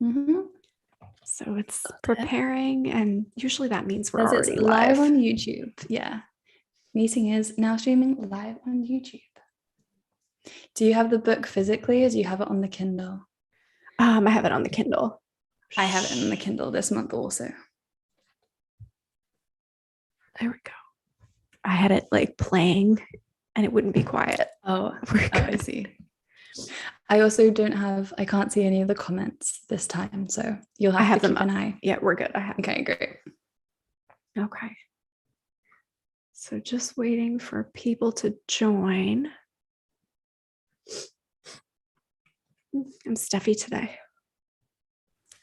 Mm-hmm. So it's preparing, and usually that means we're Says already it's live on YouTube. Yeah. Meeting is now streaming live on YouTube. Do you have the book physically, or do you have it on the Kindle? I have it on the Kindle. I have it in the Kindle this month also. There we go. I had it like playing and it wouldn't be quiet. I see. I also I can't see any of the comments this time, so you'll have to keep an eye. Yeah, we're good. Okay, great. Okay. So just waiting for people to join. I'm stuffy today.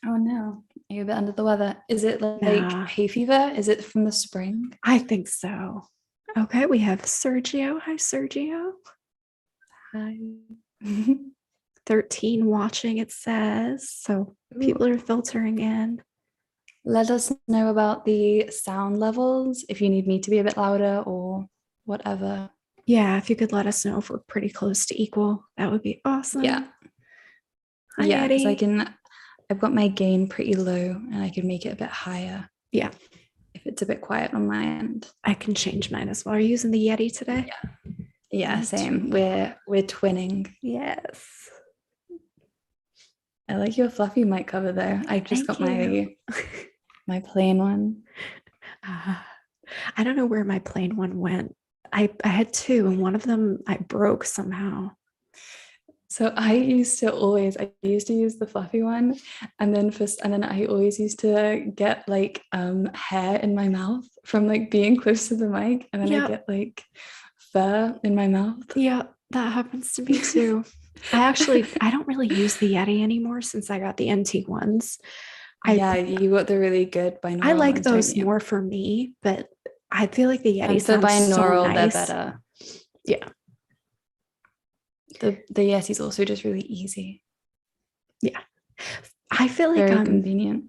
Oh no, are you a bit under the weather? Is it like hay fever? Is it from the spring? I think so. Okay, we have Sergio. Hi, Sergio. Hi. 13 watching, it says. So people are filtering in. Let us know about the sound levels, if you need me to be a bit louder or whatever. Yeah, if you could let us know if we're pretty close to equal, that would be awesome. Yeah. Hi, yeah, because Eddie. I've got my gain pretty low and I can make it a bit higher. Yeah. If it's a bit quiet on my end. I can change mine as well. Are you using the Yeti today? Yeah, same. We're twinning. Yes. I like your fluffy mic cover though. I just got my plain one. I don't know where my plain one went. I had two, and one of them I broke somehow. So I used to use the fluffy one, and then I always used to get like hair in my mouth from like being close to the mic, and then I get like fur in my mouth. Yeah, that happens to me too. I don't really use the Yeti anymore since I got the NT ones. You got the really good binaural. I like those more for me, but I feel like the Yeti sounds binaural, so nice. They're better. Yeah. The Yeti's also just really easy. Yeah. I feel like very convenient.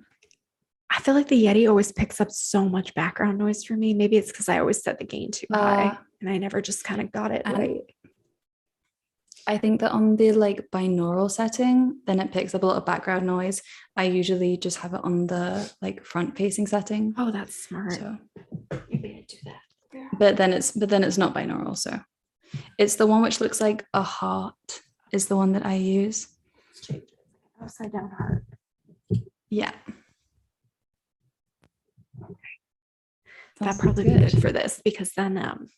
I feel like the Yeti always picks up so much background noise for me. Maybe it's because I always set the gain too high and I never just kind of got it right. I think that on the like binaural setting, then it picks up a lot of background noise. I usually just have it on the like front facing setting. Oh, that's smart. So maybe I do that. Yeah. But then it's not binaural. So it's the one which looks like a heart is the one that I use. Upside down heart. Yeah. That'd probably be good for this because then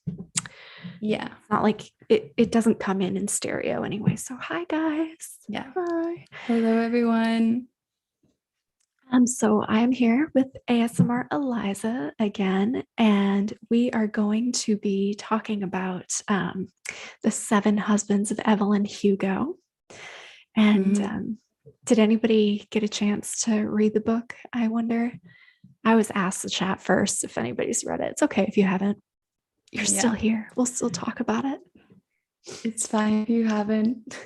yeah, it's not like it doesn't come in stereo anyway. So hi guys. Yeah. Hi. Hello everyone. So I'm here with ASMR Eliza again, and we are going to be talking about the 7 Husbands of Evelyn Hugo. And did anybody get a chance to read the book? I wonder. I was asked the chat first if anybody's read it. It's okay if you haven't. You're still here. We'll still talk about it. It's fine if you haven't.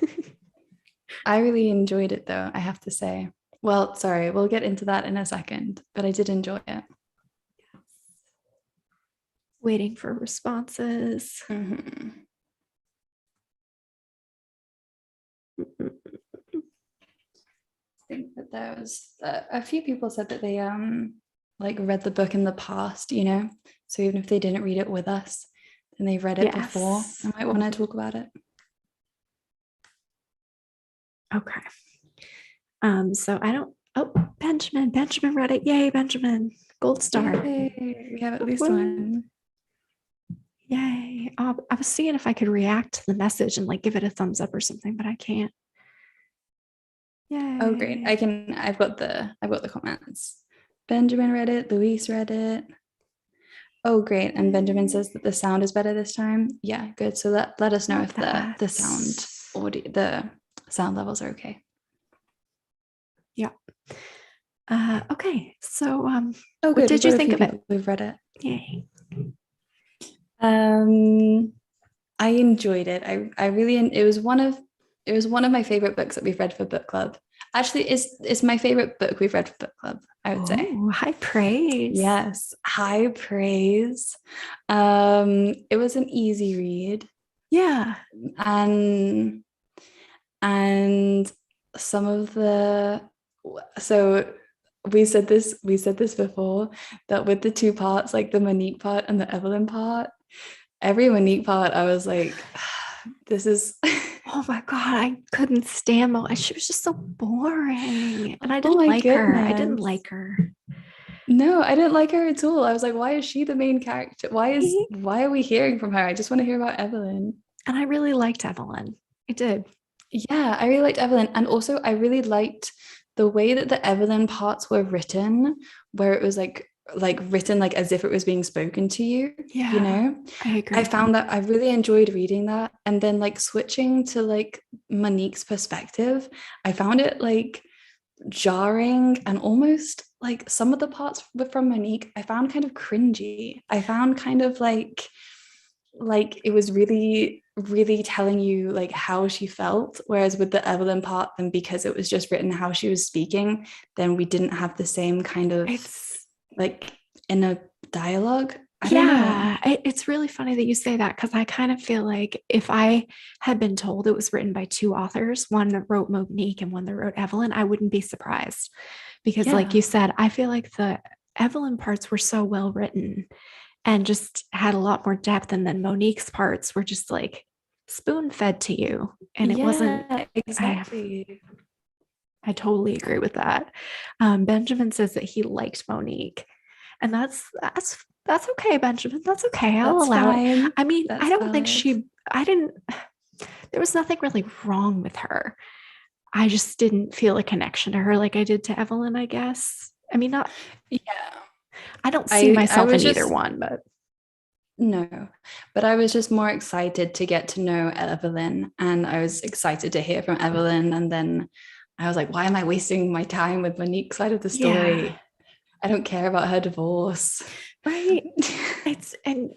I really enjoyed it though, I have to say. Well, sorry, we'll get into that in a second, but I did enjoy it. Waiting for responses. Mm-hmm. I think that there was a few people said that they like read the book in the past, you know, so even if they didn't read it with us, then they've read it before and might want to talk about it. Okay. So I don't. Oh, Benjamin read it. Yay, Benjamin! Gold star. Yay. We have at least one. Yay! I was seeing if I could react to the message and like give it a thumbs up or something, but I can't. Yay! Oh, great! I've got the comments. Benjamin read it. Luis read it. Oh, great! And Benjamin says that the sound is better this time. Yeah, good. So let us know if the sound audio, the sound levels are okay. Yeah. Okay. So what did you think of it? We've read it. Yay. I enjoyed it. I really, it was one of my favorite books that we've read for book club. Actually, it's my favorite book we've read for book club, I would say. High praise. Yes, high praise. It was an easy read. Yeah. And some of the So we said this before, that with the two parts, like the Monique part and the Evelyn part, every Monique part, I was like, this is Oh my God, I couldn't stand Mo. She was just so boring. And I oh didn't my like her. I didn't goodness. like her. No, I didn't like her at all. I was like, why is she the main character? Right? Why are we hearing from her? I just want to hear about Evelyn. And I really liked Evelyn. I did. Yeah, I really liked Evelyn. And also I really liked the way that the Evelyn parts were written, where it was like written like as if it was being spoken to you, you Yeah, know? I I agree. found that I really enjoyed reading that. And then like switching to like Monique's perspective, I found it like jarring and almost like some of the parts from Monique I found kind of cringy. I found kind of like it was really really telling you like how she felt, whereas with the Evelyn part, then because it was just written how she was speaking, then we didn't have the same kind of It's like inner dialogue. I don't know. Yeah, it's really funny that you say that because I kind of feel like if I had been told it was written by two authors, one that wrote Monique and one that wrote Evelyn, I wouldn't be surprised because, like you Yeah, said, I feel like the Evelyn parts were so well written and just had a lot more depth, and then Monique's parts were just like spoon fed to you, and it wasn't. yeah, I exactly. I totally agree with that. Benjamin says that he liked Monique, and that's okay, Benjamin. That's okay. I'll That's allow it. fine. I mean, I That's don't think valid. she. I didn't. There was nothing really wrong with her. I just didn't feel a connection to her like I did to Evelyn. I guess. I mean, not. Yeah, I don't see I myself in was either just one, but no, but I was just more excited to get to know Evelyn, and I was excited to hear from Evelyn. And then I was like, why am I wasting my time with Monique's side of the yeah, story? I don't care about her divorce. right. It's and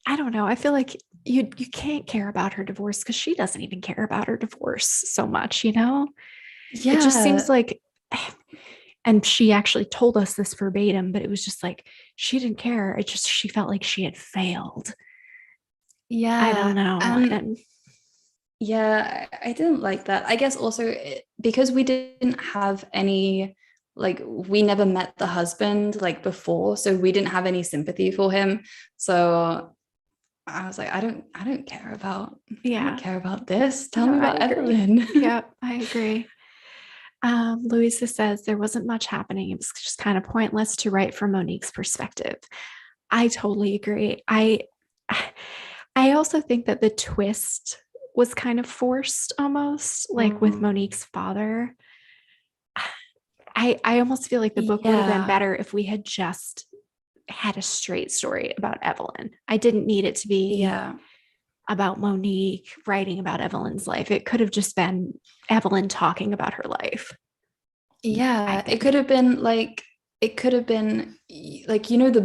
I don't know. I feel like you can't care about her divorce because she doesn't even care about her divorce so much. It just seems Yeah, like, and she actually told us this verbatim, but it was just like she didn't care. It just she felt like she had failed. I don't yeah. know. And And yeah, I didn't like that. I guess also because we didn't have any, like, we never met the husband like before, so we didn't have any sympathy for him. So I was like, I don't yeah, care about this. Tell no, me I about agree. Evelyn. Yeah, I agree. Louisa says there wasn't much happening. It was just kind of pointless to write from Monique's perspective. I totally agree. I also think that the twist was kind of forced almost, like with Mm, Monique's father. I almost feel like the book would have been yeah, better if we had just had a straight story about Evelyn. I didn't need it to be yeah, about Monique writing about Evelyn's life. It could have just been Evelyn talking about her life, I yeah. think. It could have been like, the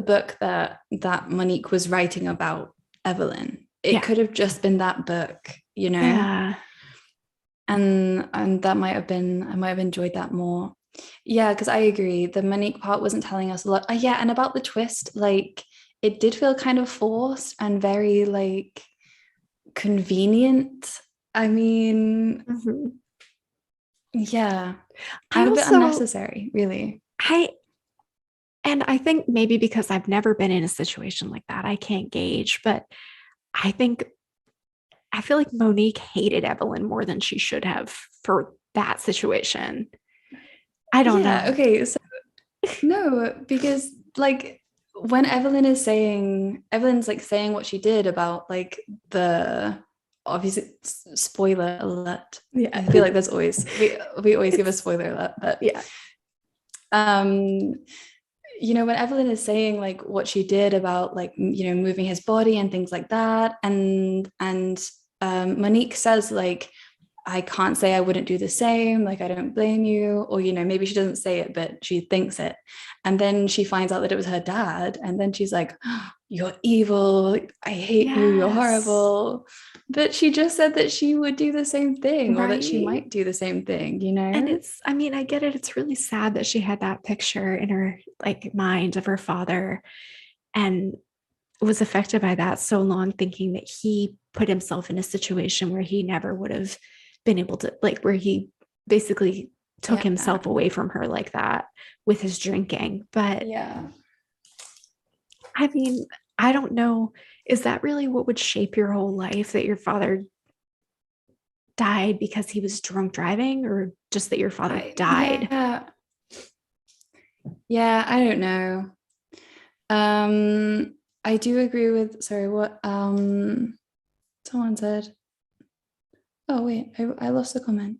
book that Monique was writing about Evelyn. It Yeah. could have just been that book, Yeah. and that might have been I might have enjoyed that more. Yeah, because I agree. The Monique part wasn't telling us a lot. Yeah, and about the twist, like it did feel kind of forced and very like convenient. I mean, Mhm. yeah, I and a bit also, unnecessary, really. I, and I think maybe because I've never been in a situation like that, I can't gauge, but I think, I feel like Monique hated Evelyn more than she should have for that situation. I don't Yeah, know. okay. So no, because like when Evelyn's like saying what she did about like the obviously spoiler alert. Yeah. I feel like there's always we always give a It's, spoiler alert, but yeah. um when Evelyn is saying like what she did about like moving his body and things like that, and Monique says like I can't say I wouldn't do the same. Like, I don't blame you. Or, maybe she doesn't say it, but she thinks it. And then she finds out that it was her dad. And then she's like, oh, you're evil. I hate you. You're Yes. horrible. But she just said that she would do the same thing or that she Right. might do the same And thing? it's, I mean, I get it. It's really sad that she had that picture in her like mind of her father and was affected by that so long, thinking that he put himself in a situation where he never would have been able to, like, where he basically took Yeah. himself away from her like that with his drinking. But Yeah. I mean, I don't know. Is that really what would shape your whole life, that your father died because he was drunk driving, or just that your father died? Yeah, I don't know. I do agree with, sorry, what someone said. Oh wait, I lost the comment.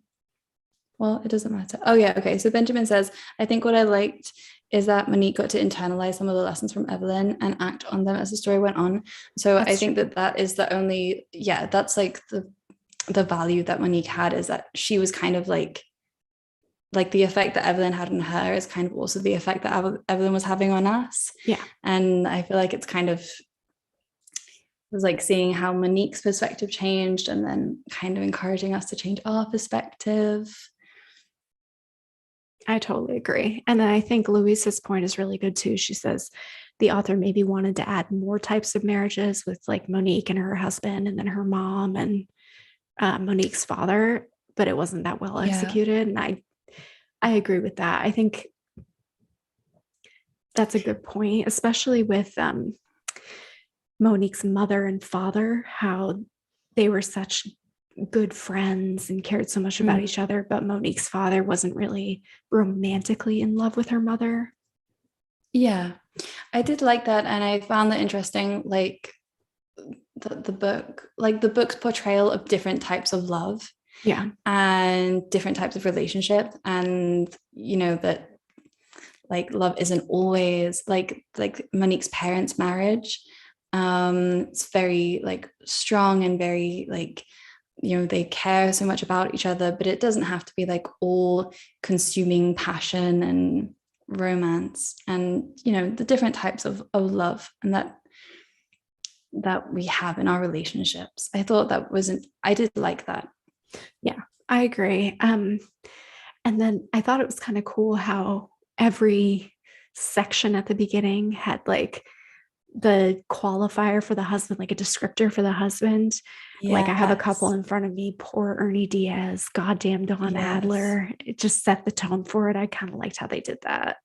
Well, it doesn't matter. Oh yeah, okay. So Benjamin says, I think what I liked is that Monique got to internalize some of the lessons from Evelyn and act on them as the story went on. So I think that is the only, yeah, that's like the value that Monique had, is that she was kind of like the effect that Evelyn had on her is kind of also the effect that Evelyn was having on us. Yeah. And I feel like it's kind of, it was like seeing how Monique's perspective changed and then kind of encouraging us to change our perspective. I totally agree. And I think Louisa's point is really good too. She says the author maybe wanted to add more types of marriages with like Monique and her husband, and then her mom and Monique's father, but it wasn't that well executed. And I agree with that. I think that's a good point, especially with Monique's mother and father, how they were such good friends and cared so much about each other, but Monique's father wasn't really romantically in love with her mother. Yeah, I did like that, and I found that interesting, like the book, like the book's portrayal of different types of love, yeah, and different types of relationship, and you know that like love isn't always like Monique's parents' marriage. It's very like strong and very like, you know, they care so much about each other, but it doesn't have to be like all consuming passion and romance, and you know the different types of love and that we have in our relationships. I thought that wasn't, I did like that. Yeah, I agree. And then I thought it was kind of cool how every section at the beginning had like the qualifier for the husband, like a descriptor for the husband. Like I have a couple in front of me: poor Ernie Diaz, goddamn Don Adler. It just set the tone for it. I kind of liked how they did that.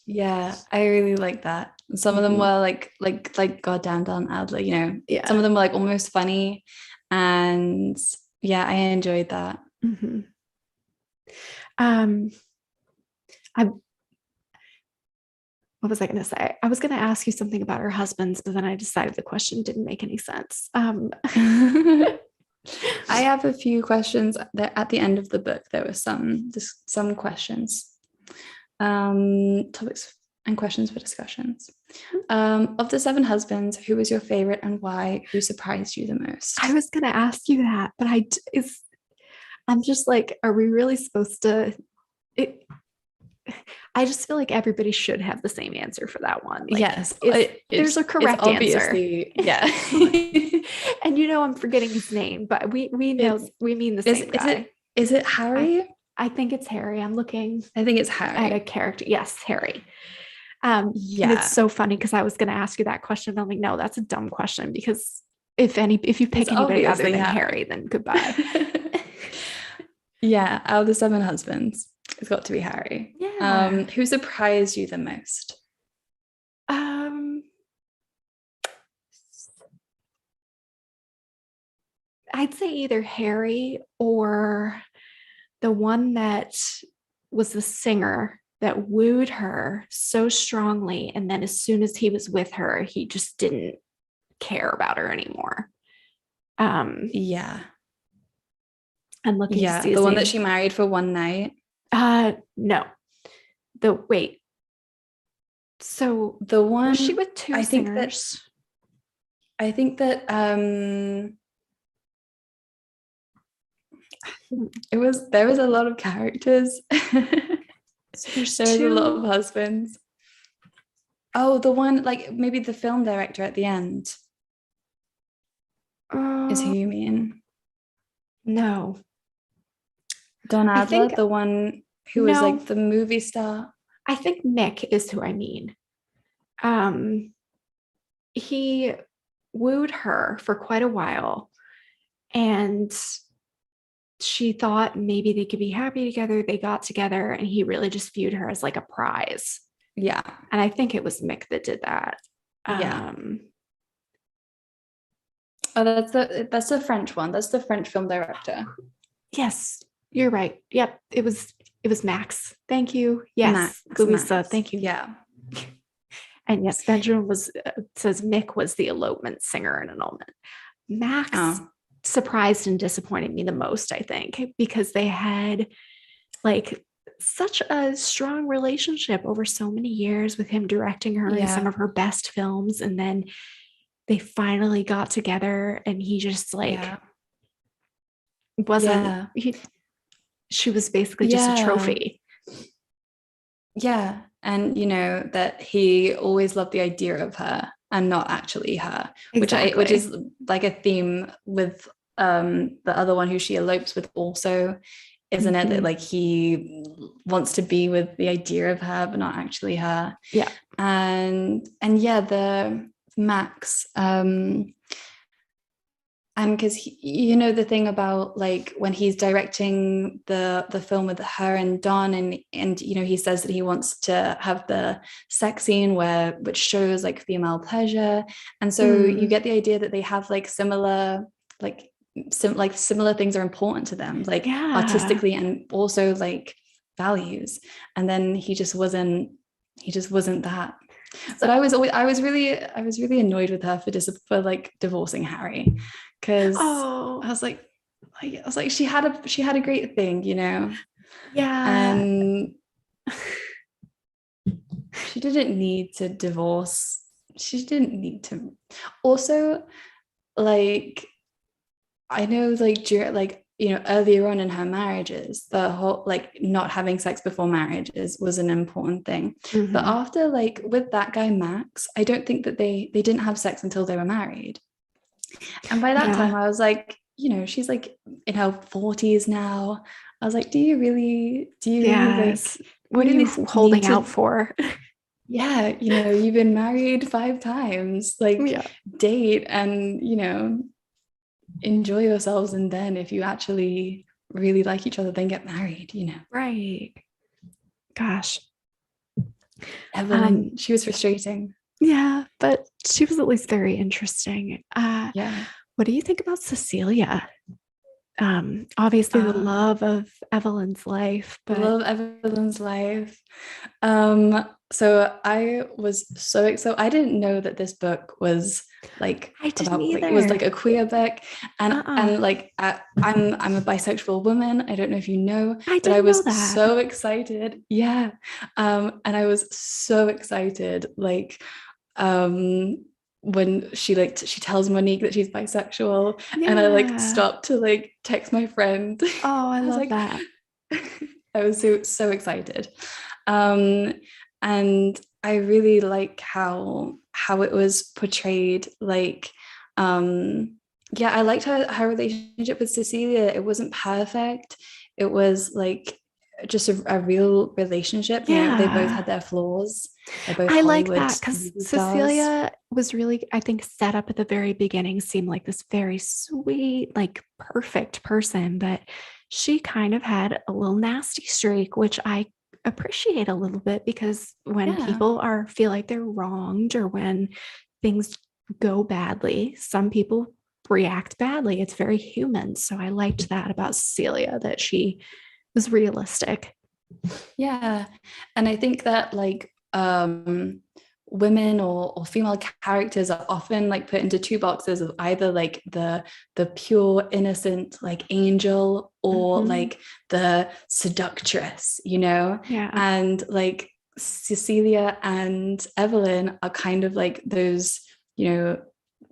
Yeah, I really like that. Some of them were like goddamn Don Adler, you know. Yeah. Some of them were like almost funny, and yeah, I enjoyed that. Mm-hmm. I What was I going to say? I was going to ask you something about her husbands, but then I decided the question didn't make any sense. I have a few questions that at the end of the book. There were some questions, topics and questions for discussions. Of the 7 husbands, who was your favorite and why? Who surprised you the most? I was going to ask you that, but I'm just like, are we really supposed to? I just feel like everybody should have the same answer for that one. Like, yes, there's a correct answer. Yeah. And you know, I'm forgetting his name, but we know we mean the same guy. Is it Harry? I think it's Harry. I'm looking. I think it's Harry. At a character. Yes, Harry. And it's so funny because I was going to ask you that question. I'm like, no, that's a dumb question, because if you pick anybody other than Harry, then goodbye. Yeah, out of the 7 husbands, it's got to be Harry. Yeah. Who surprised you the most? I'd say either Harry or the one that was the singer that wooed her so strongly, and then as soon as he was with her, he just didn't care about her anymore. Yeah. I'm looking to see the one that she married for one night. No. So the one, was she with 2 singers? I think that there was a lot of characters. So there's a lot of husbands. Oh, the one, like maybe the film director at the end is who you mean? No. Don Adler, the one who was like the movie star. I think Nick is who I mean. He wooed her for quite a while, and she thought maybe they could be happy together. They got together and he really just viewed her as like a prize. Yeah. And I think it was Mick that did that. Yeah. Oh, that's the French one. That's the French film director. Yes, you're right. Yep. It was Max. Thank you. Yes. Louisa, thank you. Yeah. And yes, Benjamin says Mick was the elopement singer in Annulment. Max surprised and disappointed me the most, I think, because they had like such a strong relationship over so many years with him directing her in some of her best films. And then they finally got together and he just like wasn't, she was basically just a trophy. Yeah. And that he always loved the idea of her and not actually her, exactly. which is like a theme with the other one who she elopes with also, isn't it? That like he wants to be with the idea of her but not actually her. Yeah. And yeah, the Max, and because the thing about like when he's directing the film with her and Don, and he says that he wants to have the sex scene which shows like female pleasure, and so you get the idea that they have like similar similar things are important to them, like artistically and also like values, and then he just wasn't that. But I was really annoyed with her for like divorcing Harry, because I was like she had a great thing, and she didn't need to divorce. She didn't need to. Also, like, I know like during like earlier on in her marriages, the whole like not having sex before marriage was an important thing. But after like with that guy Max, I don't think that they didn't have sex until they were married. And by that time I was like, she's like in her 40s now. I was like, do you really like, what are you holding out for? Yeah, you've been married 5 times, like date and enjoy yourselves, and then if you actually really like each other, then get married, Right. Gosh, Evelyn, she was frustrating. Yeah, but she was at least very interesting. What do you think about Cecilia? Obviously the love of Evelyn's life, but so I was so excited. I didn't know that this book was like about like, it was like a queer book, and like I'm a bisexual woman. I don't know if you know, but I was so excited. Yeah, and I was so excited. Like, when she tells Monique that she's bisexual, and I like stopped to like text my friend. Oh, I love that. I was so excited. And I really like how it was portrayed. Like, I liked her relationship with Cecilia. It wasn't perfect. It was like just a real relationship. They both had their flaws. I like that because Cecilia was really, I think, set up at the very beginning, seemed like this very sweet, like perfect person, but she kind of had a little nasty streak, which I appreciate a little bit, because when people feel like they're wronged or when things go badly, some people react badly. It's very human. So I liked that about Cecilia, that she was realistic. Yeah. And I think that like women or female characters are often like put into 2 boxes of either like the pure innocent like angel or like the seductress, and like Cecilia and Evelyn are kind of like those, you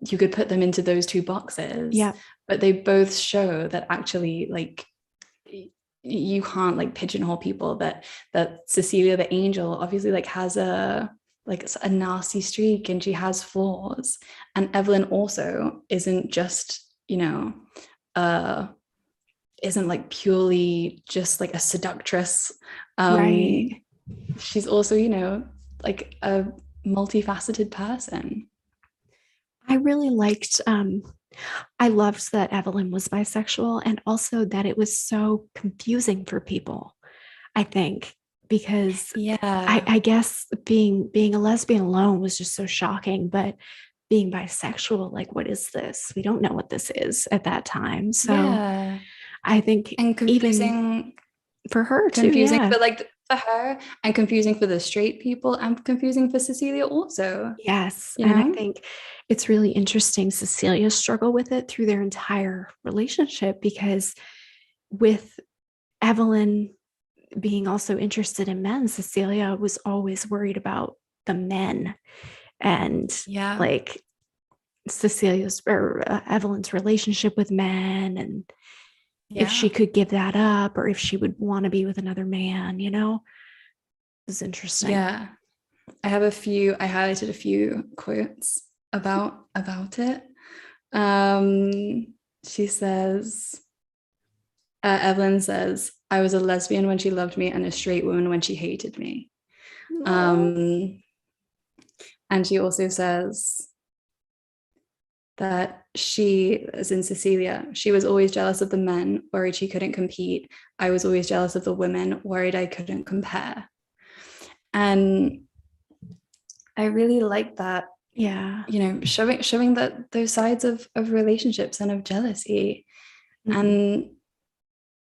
could put them into those 2 boxes, but they both show that actually like you can't like pigeonhole people, that Cecilia the angel obviously like has a nasty streak and she has flaws, and Evelyn also isn't just isn't like purely just like a seductress. Right. She's also like a multifaceted person. I really liked, I loved that Evelyn was bisexual and also that it was so confusing for people, I think, because Yeah. I guess being a lesbian alone was just so shocking, but being bisexual, like, what is this? We don't know what this is at that time. So Yeah. I think And even for her too, confusing yeah. for like for her and confusing for the straight people and confusing for Cecilia also, Yes. you And I know? think it's really interesting Cecilia's struggle with it through their entire relationship because with Evelyn being also interested in men, Cecilia was always worried about the men and Yeah. like Cecilia's or Evelyn's relationship with men and if she Yeah. could give that up or if she would want to be with another man, it was interesting. Yeah. I highlighted a few quotes about it. She says, Evelyn says, I was a lesbian when she loved me and a straight woman when she hated me. No. Um, and she also says that she, as in Cecilia, she was always jealous of the men, worried she couldn't compete. I was always jealous of the women, worried I couldn't compare. And I really like that, Yeah. showing that those sides of relationships and of jealousy. Mhm. And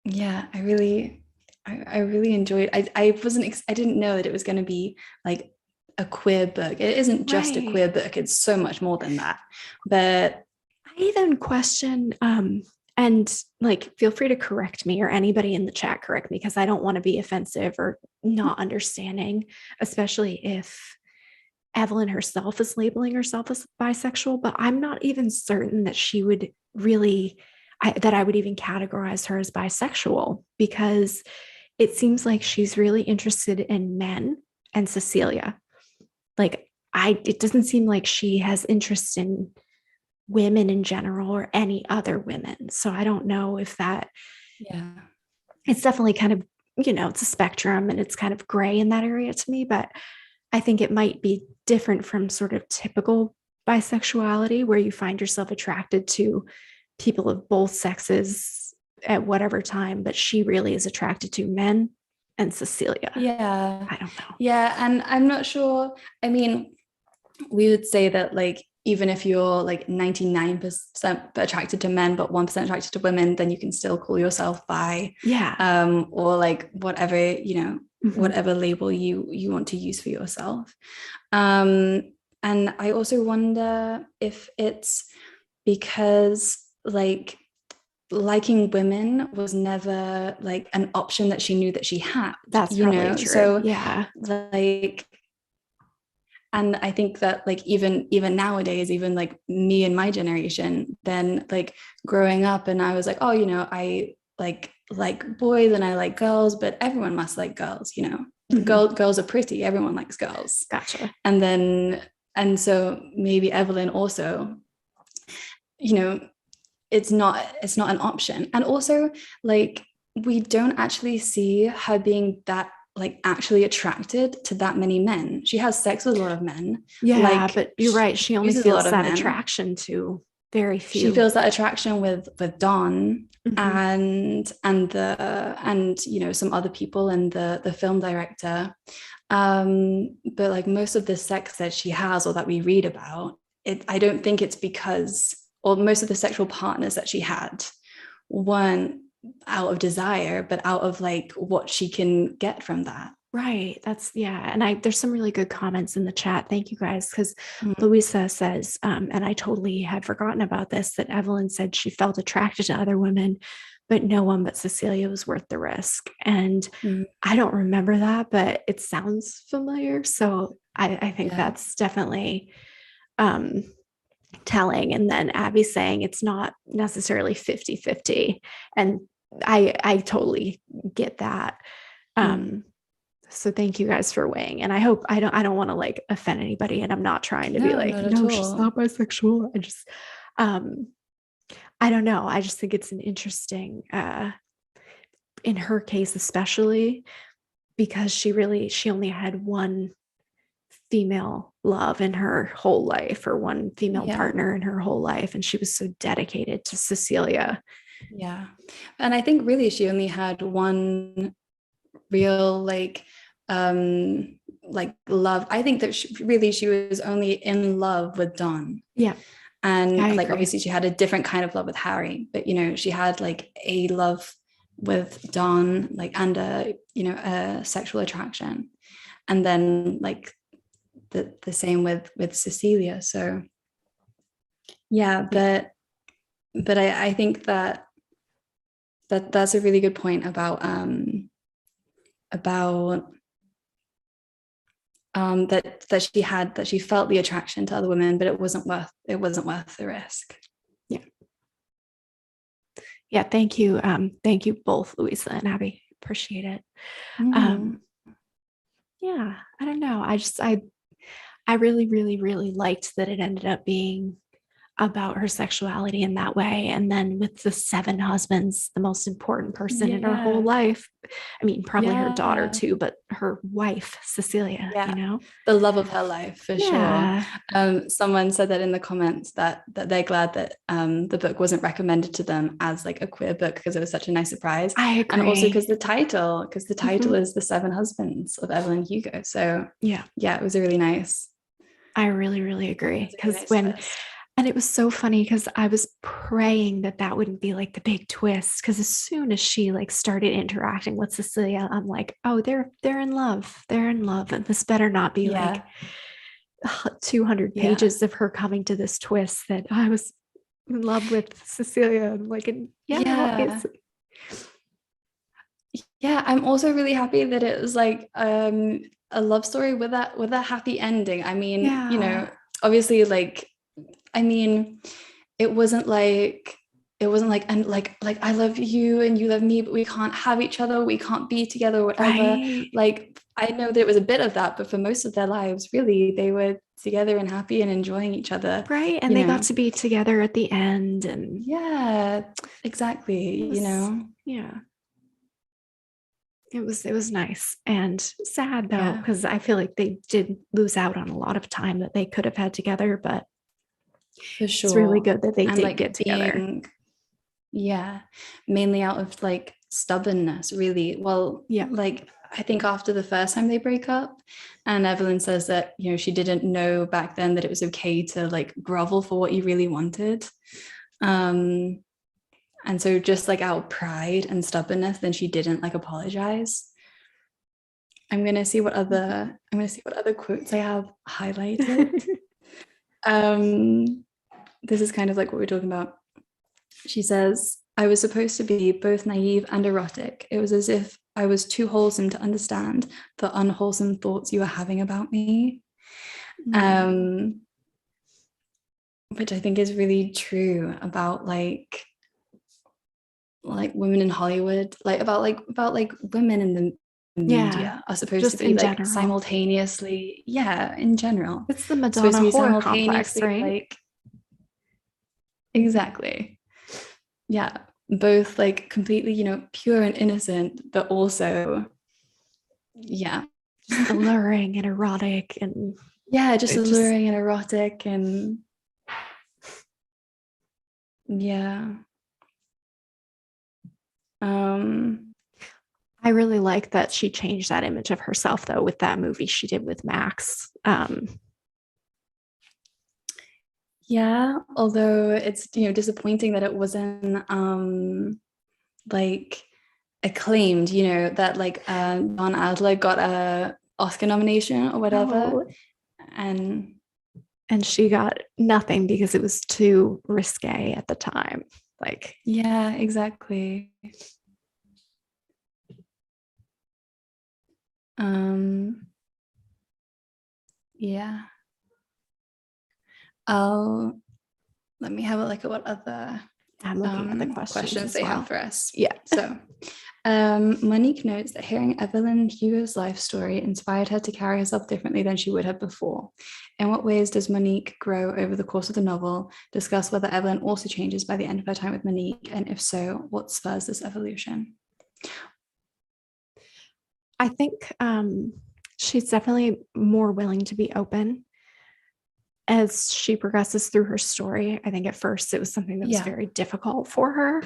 yeah, I really enjoyed. I didn't know that it was going to be like a queer book. It isn't just a Right. queer book, it's so much more than that. But I even question, and like, feel free to correct me or anybody in the chat correct me because I don't want to be offensive or not understanding, especially if Evelyn herself is labeling herself as bisexual. But I'm not even certain that she would really, that I would even categorize her as bisexual because it seems like she's really interested in men and Cecilia. Like, it doesn't seem like she has interest in women in general or any other women. So I don't know if that, yeah. it's definitely kind of, it's a spectrum and it's kind of gray in that area to me, but I think it might be different from sort of typical bisexuality where you find yourself attracted to people of both sexes at whatever time, but she really is attracted to men and Cecilia. Yeah. I don't know. Yeah. And I'm not sure. I mean, we would say that like even if you're like 99% attracted to men but 1% attracted to women, then you can still call yourself bi, Yeah. or like whatever, Mm-hmm. whatever label you want to use for yourself. um and I also wonder if it's because like liking women was never like an option that she knew that she had, That's probably true. so Yeah. like, and I think that like even nowadays, even like me and my generation, then like growing up and I was like, oh, I like boys and I like girls, but everyone must like girls, the Mm-hmm. girls are pretty, everyone likes girls. Gotcha. And then and so maybe Evelyn also, you know it's not an option. And also, like, we don't actually see her being that like actually attracted to that many men. She has sex with a lot of men, Yeah, like but you're she right. She only uses a lot feels of that men. attraction to very She few. feels that attraction with Don Mhm. and some other people and the film director. But like most of the sex that she has or that we read about, I don't think it's because, or most of the sexual partners that she had weren't out of desire, but out of like what she can get from that. Right. That's yeah. And there's some really good comments in the chat. Thank you guys. Because Mm, Louisa says, and I totally had forgotten about this, that Evelyn said she felt attracted to other women, but no one but Cecilia was worth the risk. And mm, I don't remember that, but it sounds familiar. So I think yeah. that's definitely um telling. And then Abby saying it's not necessarily 50-50. And I totally get that. Mm. Um, so thank you guys for weighing. And I don't want to like offend anybody. And I'm not trying to be No, like, not at no, she's all. not bisexual. Um, I don't know. I just think it's an interesting in her case, especially because she only had one female love in her whole life, or one female Yeah. partner in her whole life, and she was so dedicated to Cecilia. Yeah. And I think really she only had one real love. I think that she was only in love with Don. Yeah, And I like agree. obviously she had a different kind of love with Harry, but she had like a love with Don, like, and a sexual attraction. And then like the same with Cecilia. So yeah, but I think that's a really good point about that she felt the attraction to other women, but it wasn't worth the risk. Yeah, thank you. Thank you both, Louisa and Abby. Appreciate it. Yeah, I don't know. I really, really, really liked that it ended up being about her sexuality in that way. And then with the 7 husbands, the most important person in her whole life. I mean, probably her daughter too, but her wife, Cecilia, the love of her life, for Yeah. sure. Someone said that in the comments that they're glad that the book wasn't recommended to them as like a queer book because it was such a nice surprise. I agree. And also because the title is The 7 Husbands of Evelyn and Hugo. So yeah, it was a really nice. I really, really agree. Because and it was so funny because I was praying that wouldn't be like the big twist. Because as soon as she like started interacting with Cecilia, I'm like, oh, they're in love. They're in love. And this better not be like 200 pages of her coming to this twist that I was in love with Cecilia. Like, obviously. Yeah, I'm also really happy that it was like a love story with a happy ending. I mean, obviously, like, I mean, it wasn't like and like I love you and you love me, but we can't have each other, we can't be together, whatever. Right. Like, I know that it was a bit of that, but for most of their lives, really, they were together and happy and enjoying each other. Right. And they got to be together at the end. And yeah, exactly. Yeah. It was nice and sad though, because I feel like they did lose out on a lot of time that they could have had together, but for sure, it's really good that they did get together. Mainly out of like stubbornness, really. Well, like I think after the first time they break up, and Evelyn says that she didn't know back then that it was okay to like grovel for what you really wanted. And so just like out of pride and stubbornness, then she didn't like apologize. I'm gonna see what other quotes I have highlighted. This is kind of like what we're talking about. She says, I was supposed to be both naive and erotic. It was as if I was too wholesome to understand the unwholesome thoughts you were having about me. Which I think is really true about like women in Hollywood, like about women in the media are supposed to be like general. Simultaneously, in general. It's the Madonna whore complex, right? Like, exactly. Yeah, both like completely, pure and innocent, but also, just alluring and erotic and just alluring and erotic and I really like that she changed that image of herself though with that movie she did with Max. Although it's disappointing that it wasn't like acclaimed, that like Don Adler got a Oscar nomination or whatever. And she got nothing because it was too risque at the time. Like, exactly. Let me have a look at what other I'm looking at the questions they have for us. Yeah. So Monique notes that hearing Evelyn Hugo's life story inspired her to carry herself differently than she would have before. In what ways does Monique grow over the course of the novel? Discuss whether Evelyn also changes by the end of her time with Monique, and if so, what spurs this evolution? I think She's definitely more willing to be open as she progresses through her story. I think at first it was something that was Yeah. very difficult for her.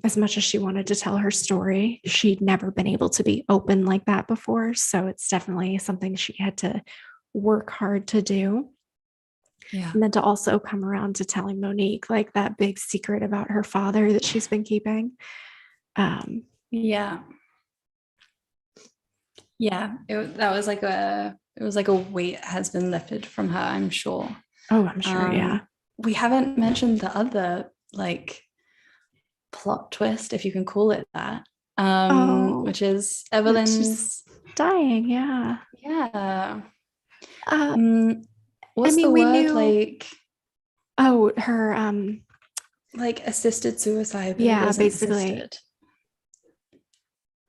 As much as she wanted to tell her story, she'd never been able to be open like that before. So it's definitely something she had to work hard to do. Yeah. And then to also come around to telling Monique like that big secret about her father that she's been keeping. Yeah. Yeah. That was like it was like a weight has been lifted from her, I'm sure. Oh, I'm sure. Yeah. We haven't mentioned the other like plot twist, if you can call it that, Oh, which is it's just Evelyn's. dying. Yeah. Yeah. Uh, I What's the mean, we word, knew. Oh, her. like assisted suicide, but it Yeah, isn't basically. assisted.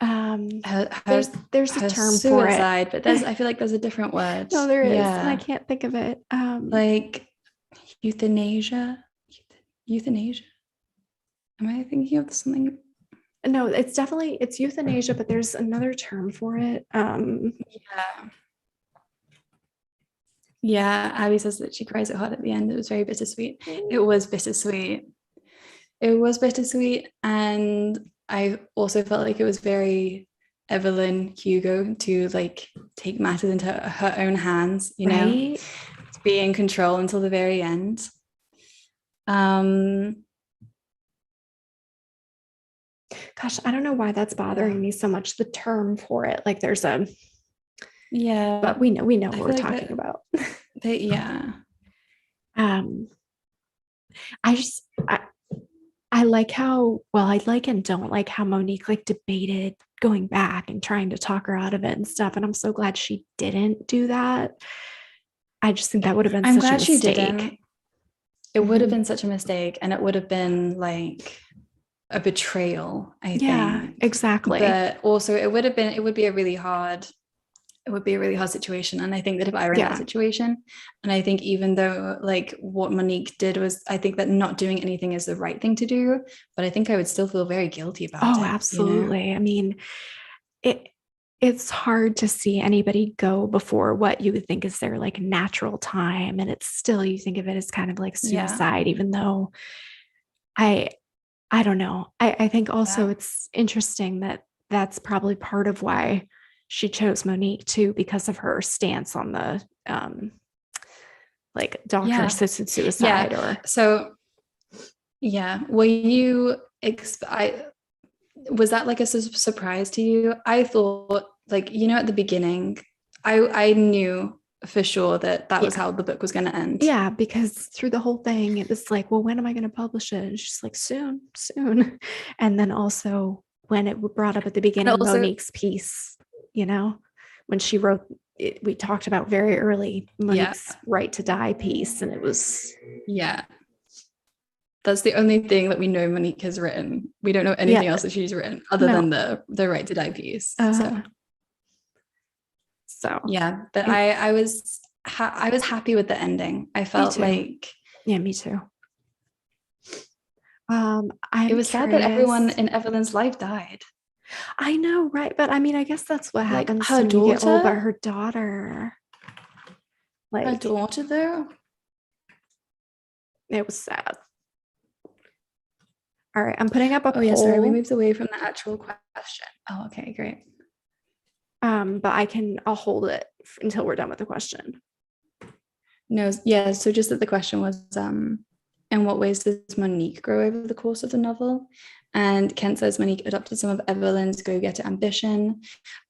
Um, Her her there's a her term for it. suicide, but I feel like there's a different word. No, there is, and I Yeah. can't think of it. Like euthanasia. Euthanasia. Am I thinking of something? No, it's euthanasia, but there's another term for it. Yeah. Yeah, Abby says that she cries so hard at the end. It was very bittersweet. It was bittersweet. It was bittersweet. And I also felt like it was very Evelyn Hugo to like take matters into her own hands, right. to be in control until the very end. Um, Gosh, I don't know why that's bothering me so much. The term for it, like there's a, yeah, but we know I what feel we're like talking about. yeah. um, I just I like how well I like and don't like how Monique like debated going back and trying to talk her out of it and stuff. And I'm so glad she didn't do that. I just think that would have been I'm such a glad she mistake. didn't. It would have Mhm. been such a mistake, and it would have been like a betrayal, I Yeah, think. exactly. But also it would be a really hard situation. And I think that if I were in that Yeah. situation, and I think even though like what Monique did was, I think that not doing anything is the right thing to do, but I think I would still feel very guilty about Oh, it. absolutely. I mean, it it's hard to see anybody go before what you would think is their like natural time. And it's still you think of it as kind of like Yeah. suicide, even though I I don't know. I think also Yeah. it's interesting that that's probably part of why she chose Monique too, because of her stance on the like doctor Yeah. assisted suicide Yeah. or So yeah. Were you was that like a surprise to you? I thought like, at the beginning, I knew for sure that that was yeah. how the book was going to end. Yeah, because through the whole thing, it was like, well, when am I going to publish it? And she's like, soon, soon. And then also when it brought up at the And beginning, also, Monique's piece, you know, when she wrote it, we talked about very early yeah, Monique's right to die piece. And it was, yeah. That's the only thing that we know Monique has written. We don't know yeah, anything else that she's written other no. than the right to die piece. So Uh, so yeah, but it, I was happy with the ending. I me felt too. like Yeah, me too. it I'm was sad that everyone curious. in Evelyn's life died. I know, right? But I mean, I guess that's what Like happens when you get old, but her like, daughter though. it was sad. All right, I'm putting up a Oh yeah, sorry, we poll, moved away from the actual question. Oh, okay, great. but I'll hold it until we're done with the question. No, yeah, so just that the question was, in what ways does Monique grow over the course of the novel? And Kent says Monique adopted some of Evelyn's go-getter ambition.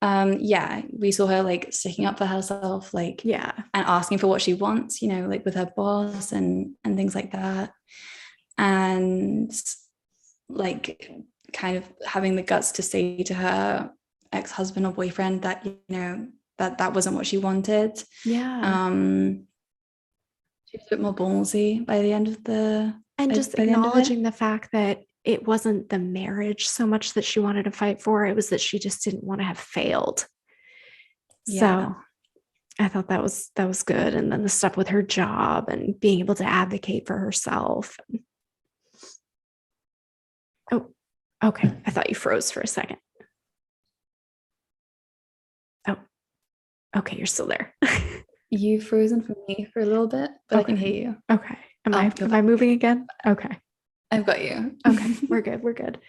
Yeah, we saw her like sticking up for herself, like, Yeah, and asking for what she wants, like with her boss and things like that. And like kind of having the guts to say to her ex-husband or boyfriend that, that wasn't what she wanted. yeah, Um, she was a bit more ballsy by the end of and just by the end of it. acknowledging the fact that it wasn't the marriage so much that she wanted to fight for; it was that she just didn't want to have failed. Yeah. So I thought that was good. And then the stuff with her job and being able to advocate for herself. Oh, okay. I thought you froze for a second. Oh, Okay, you're still there. You frozen for me for a little bit, but I can Okay. hear you. Okay. Am Oh, I you're am I back. moving again? Okay. I've got you. Okay. We're good. We're good.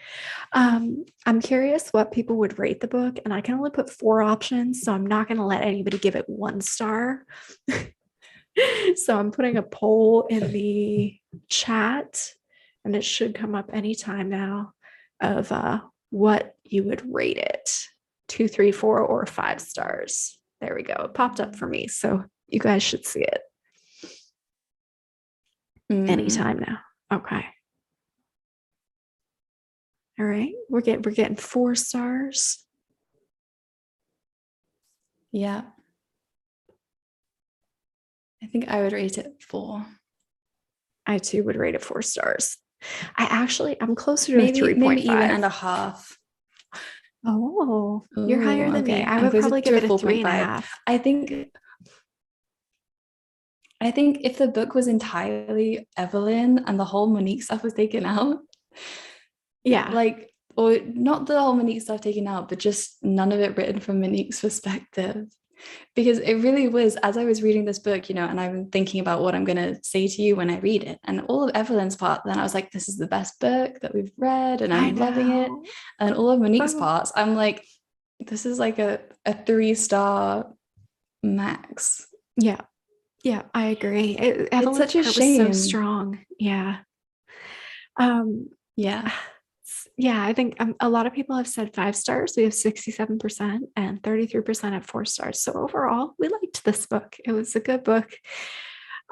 I'm curious what people would rate the book, and I can only put 4 options, so I'm not going to let anybody give it 1 star. So I'm putting a poll in the chat, and it should come up anytime now of what you would rate it: 2, 3, 4, or 5 stars. There we go. It popped up for me, so you guys should see it anytime now. Okay. All right. We're getting 4 stars. Yeah. I think I would rate it 4. I too would rate it 4 stars. I'm closer to Maybe a 3.5. even and a half. Oh, you're higher Oh, than me. okay. I I'm would closer probably to give a it a 4.5. 3.5. I think if the book was entirely Evelyn and the whole Monique stuff was taken out, Yeah. like, or not the whole Monique stuff taken out, but just none of it written from Monique's perspective. Because it really was, as I was reading this book, and I'm thinking about what I'm going to say to you when I read it. And all of Evelyn's part, then I was like, this is the best book that we've read, and I I'm loving it. know. And all of Monique's Oh, parts, I'm like, this is like a 3-star max. yeah. Yeah, I agree. It's Evelyn's such a part was so shame. strong. Yeah. Um, Yeah. yeah, I think a lot of people have said 5 stars. We have 67% and 33% at 4 stars. So overall, we liked this book. It was a good book.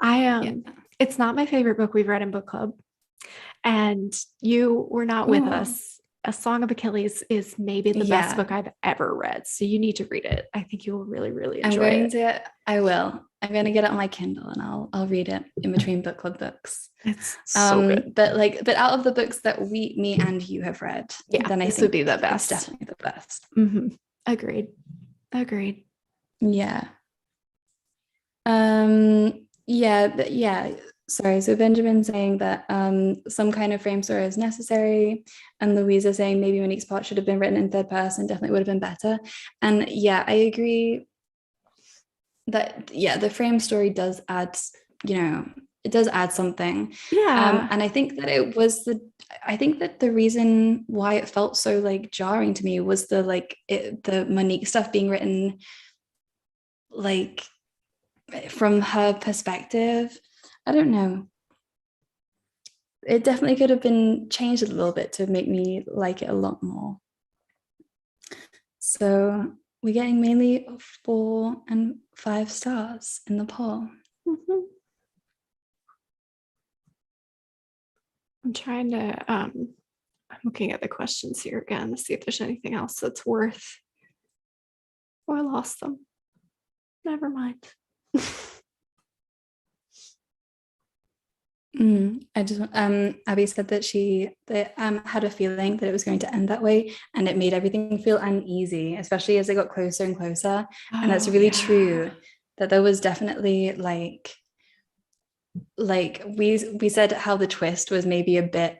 Yeah. It's not my favorite book we've read in book club, and you were not with Oh, us. A Song of Achilles is maybe the best yeah. book I've ever read. So you need to read it. I think you will really, really enjoy it. I will. I'm going to get it on my Kindle and I'll read it in between book club books. It's so good. But out of the books that me and you have read, Yeah, then I this would think be the it's best. definitely the best. Agreed. Agreed. Yeah. Yeah. Sorry. So Benjamin saying that some kind of frame story is necessary, and Louisa saying maybe Monique's part should have been written in third person, definitely would have been better. And yeah, I agree that the frame story does add, it does add something. Yeah. And I think that the reason why it felt so like jarring to me was the Monique stuff being written like from her perspective. I don't know. It definitely could have been changed a little bit to make me like it a lot more. So we're getting mainly 4 and 5 stars in the poll. Mhm. I'm trying to I'm looking at the questions here again to see if there's anything else that's worth. Oh, I lost them. Never mind. I just Abby said that she had a feeling that it was going to end that way, and it made everything feel uneasy, especially as they got closer and closer. And that's Oh, really yeah. true. That there was definitely like we said how the twist was maybe a bit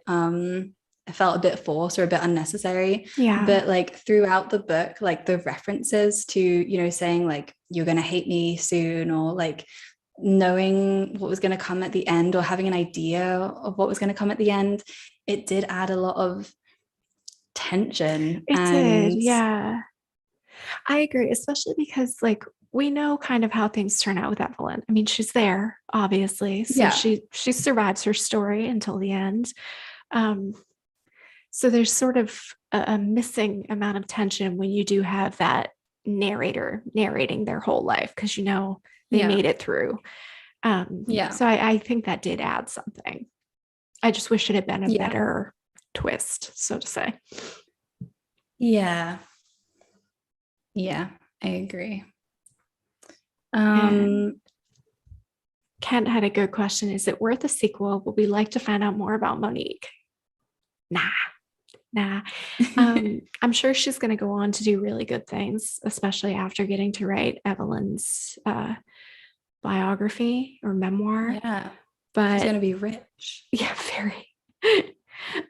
it felt a bit forced or a bit unnecessary, Yeah. but like throughout the book, like the references to saying like you're gonna hate me soon, or like knowing what was going to come at the end, or having an idea of what was going to come at the end, it did add a lot of tension. It did. And Yeah. I agree, especially because like we know kind of how things turn out with Evelyn. I mean, she's there, obviously. So yeah, she survives her story until the end. Um, so there's sort of a missing amount of tension when you do have that narrator narrating their whole life, because they yeah, made it through. yeah, So I think that did add something. I just wish it had been a yeah, better twist, so to say. yeah, yeah, I agree. And um Kent had a good question. Is it worth a sequel? Would we like to find out more about Monique? Nah. I'm sure she's going to go on to do really good things, especially after getting to write Evelyn's biography or memoir. yeah, she's But going to be rich. yeah, very.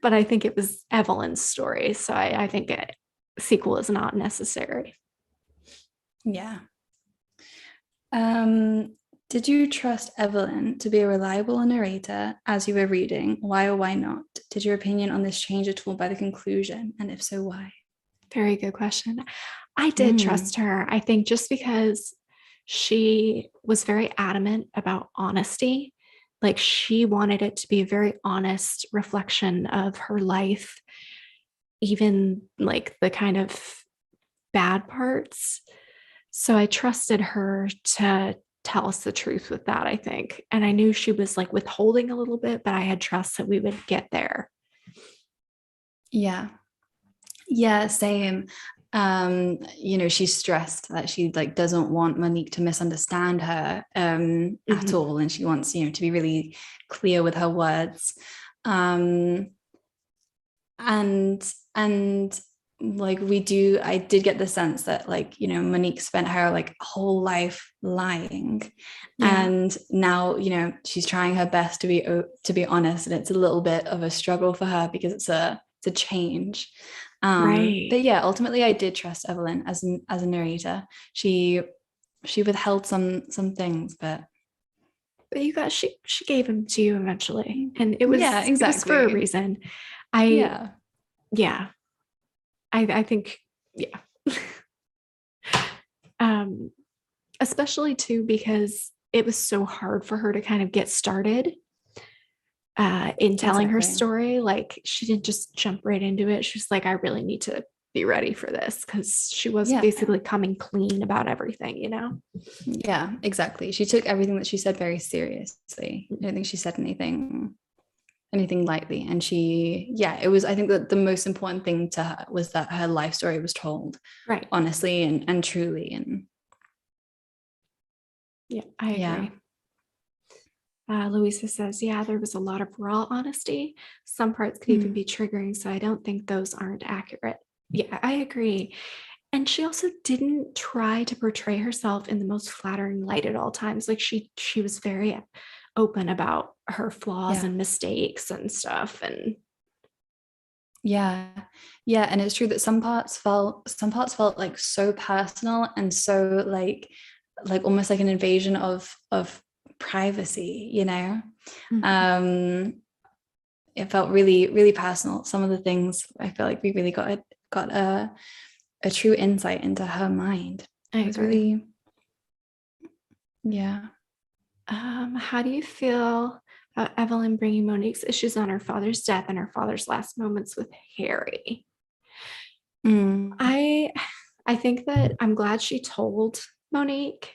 But I think it was Evelyn's story. So I think a sequel is not necessary. Yeah, Did you trust Evelyn to be a reliable narrator as you were reading? Why or why not? Did your opinion on this change at all by the conclusion? And if so, why? Very good question. I did trust her. I think just because she was very adamant about honesty, like she wanted it to be a very honest reflection of her life, even like the kind of bad parts. So I trusted her to tell us the truth with that, I think. And I knew she was like withholding a little bit, but I had trust that we would get there. Yeah. Yeah, same. She's stressed that she like doesn't want Monique to misunderstand her at all. And she wants, to be really clear with her words. And like I did get the sense that like Monique spent her like whole life lying, and now she's trying her best to be honest, and it's a little bit of a struggle for her because it's a change. Right. But yeah, ultimately I did trust Evelyn as a narrator. She withheld some things, but she gave him to you eventually, and it was yeah, exactly. It was for a reason. I think especially too because it was so hard for her to kind of get started in telling her story. Like she didn't just jump right into it. She was like, I really need to be ready for this, because she was basically coming clean about everything, Yeah, exactly. She took everything that she said very seriously. I don't think she said anything lightly. And it was, I think that the most important thing to her was that her life story was told right honestly and truly. And I agree. Louisa says, there was a lot of raw honesty. Some parts could even be triggering, so I don't think those aren't accurate. Yeah, I agree. And she also didn't try to portray herself in the most flattering light at all times. Like she was very open about her flaws and mistakes and stuff. And and it's true that some parts felt like so personal and so like almost like an invasion of privacy. It felt really, really personal. Some of the things I feel like we really got a true insight into her mind. I agree. How do you feel about Evelyn bringing Monique's issues on her father's death and her father's last moments with Harry? I think that I'm glad she told Monique,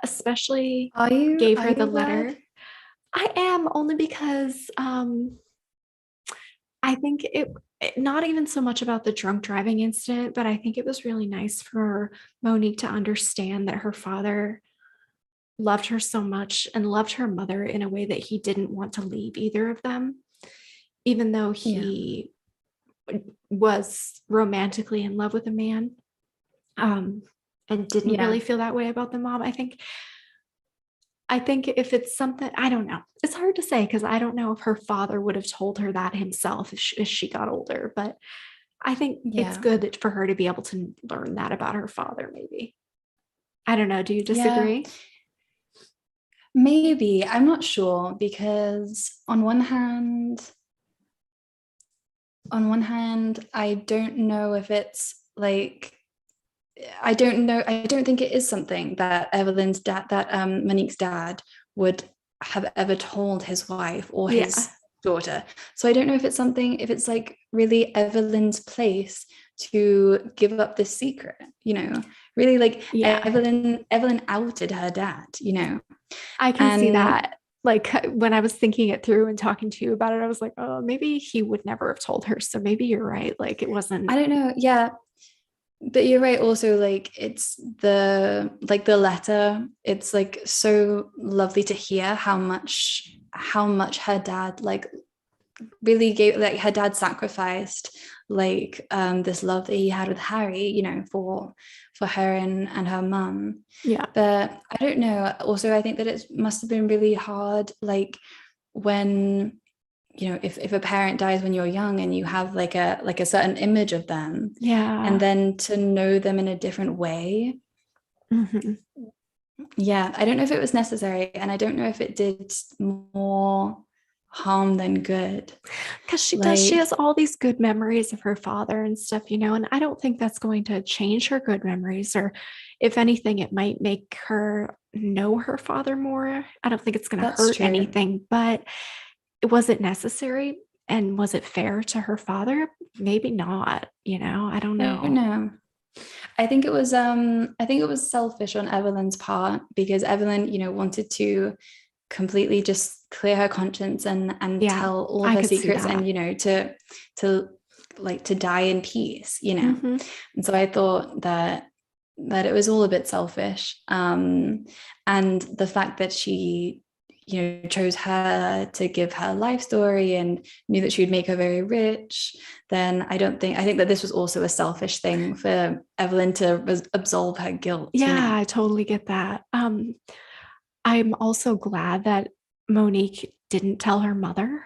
especially gave her the letter. I am, only because I think it not even so much about the drunk driving incident, but I think it was really nice for Monique to understand that her father loved her so much and loved her mother in a way that he didn't want to leave either of them, even though he was romantically in love with a man, and didn't really feel that way about the mom. I think if it's something, I don't know. It's hard to say because I don't know if her father would have told her that himself if she got older, but I think it's good for her to be able to learn that about her father, maybe. I don't know. Do you disagree? Maybe. I'm not sure, because on one hand, I don't know if it's like, I don't know. I don't think it is something that Evelyn's dad, that Monique's dad would have ever told his wife or his daughter. So I don't know if it's like really Evelyn's place to give up this secret, really like Evelyn outed her dad, I can see that. Like when I was thinking it through and talking to you about it, I was like, oh, maybe he would never have told her. So maybe you're right. Like it wasn't. I don't know. Yeah. But you're right also, like it's the letter, it's like so lovely to hear how much her dad like really gave, like her dad sacrificed like this love that he had with Harry, for her and her mum. But I don't know, also I think that it must have been really hard, like when if a parent dies when you're young and you have like a certain image of them, and then to know them in a different way, Mhm. Yeah, I don't know if it was necessary, and I don't know if it did more harm than good. Because she has Like, all these good memories of her father and stuff, and I don't think that's going to change her good memories, or if anything, it might make her know her father more. I don't think it's going to that's hurt true. anything, but was it necessary? And was it fair to her father? Maybe not, I don't I don't know. know. I think it was selfish on Evelyn's part because Evelyn, wanted to completely just clear her conscience and Yeah, tell all of I her could see secrets that. and to like to die in peace. Mhm. And so I thought that it was all a bit selfish. And the fact that she chose her to give her life story and knew that she would make her very rich, then I think that this was also a selfish thing for Evelyn to absolve her guilt. Yeah, I totally get that. I'm also glad that Monique didn't tell her mother.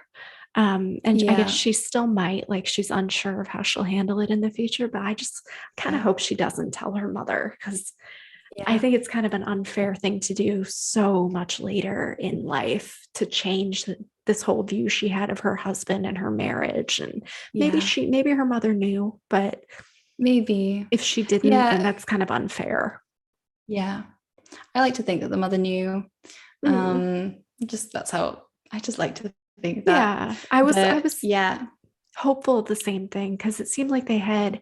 And I guess Yeah, she still might, like she's unsure of how she'll handle it in the future, but I just kind of yeah, hope she doesn't tell her mother, because I yeah, think it's kind of an unfair thing to do so much later in life, to change this whole view she had of her husband and her marriage. And yeah, maybe her mother knew, but maybe. if she didn't, then Yeah, that's kind of unfair. yeah. I like to think that the mother knew. Mm. Just that's how I just like to think that. Yeah, I was Yeah, hopeful of the same thing, because it seemed like they had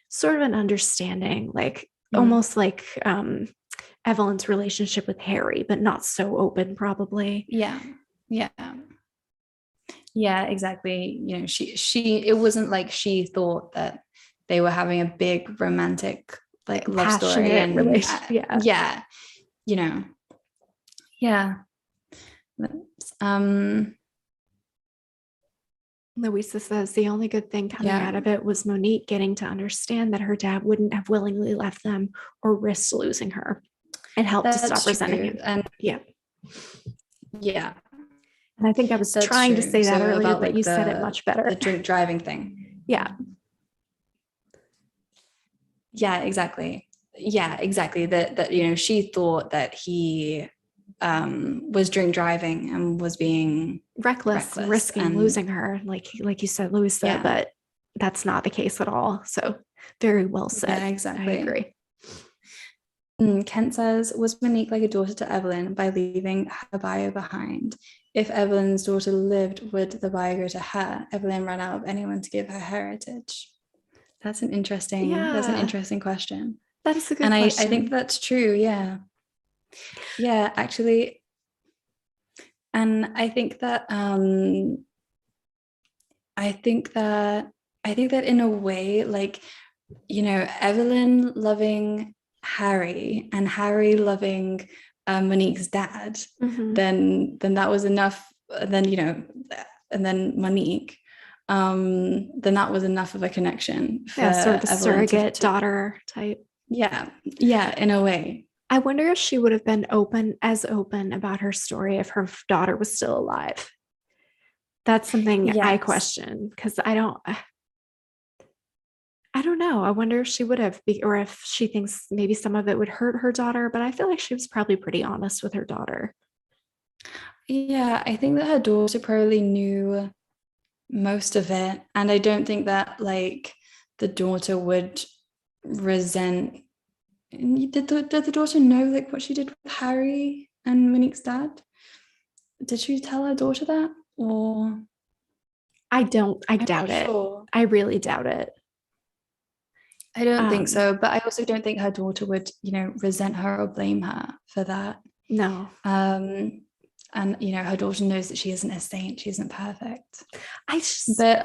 sort of an understanding, like mm, almost like Evelyn's relationship with Harry, but not so open, probably. yeah, yeah, yeah, exactly. She it wasn't like she thought that they were having a big romantic like love story Passionate and relation. Yeah. yeah, you know, yeah. Um, Louisa says the only good thing coming yeah, out of it was Monique getting to understand that her dad wouldn't have willingly left them or risked losing her, and helped to stop that's resenting true. him. And Yeah. yeah, And I think I was that's trying to true. say that So earlier, about but you like said it much better. the drink driving thing. Yeah. Yeah, exactly. Yeah, exactly. That she thought that he was drink driving and was being Reckless and reckless. risking And losing her, like you said, Louisa, yeah, but that's not the case at all. So very well yeah, said. I exactly. agree. Kent says, was Monique like a daughter to Evelyn by leaving her bio behind? If Evelyn's daughter lived, would the bio go to her? Evelyn ran out of anyone to give her heritage. That's an Yeah, interesting question. that is a good And I think question. that's true. Yeah. Yeah, actually. And I think that I think that in a way, like, Evelyn loving Harry and Harry loving Monique's dad, Mhm. then that was enough. Then and then Monique, then that was enough of a connection for Yeah, sort of a Evelyn surrogate daughter type. yeah, yeah, in a way. I wonder if she would have been as open about her story if her daughter was still alive. That's something I Yes. question, because I don't know. I wonder if she would have, or if she thinks maybe some of it would hurt her daughter, but I feel like she was probably pretty honest with her daughter. Yeah, I think that her daughter probably knew most of it. And I don't think that like the daughter would resent. Did the daughter know like what she did with Harry and Monique's dad? Did she tell her daughter that? Or I I'm not doubt it. sure. I really doubt it. I don't think Um, so. But I also don't think her daughter would, resent her or blame her for that. no, Um, and her daughter knows that she isn't a saint, she isn't perfect. I just, But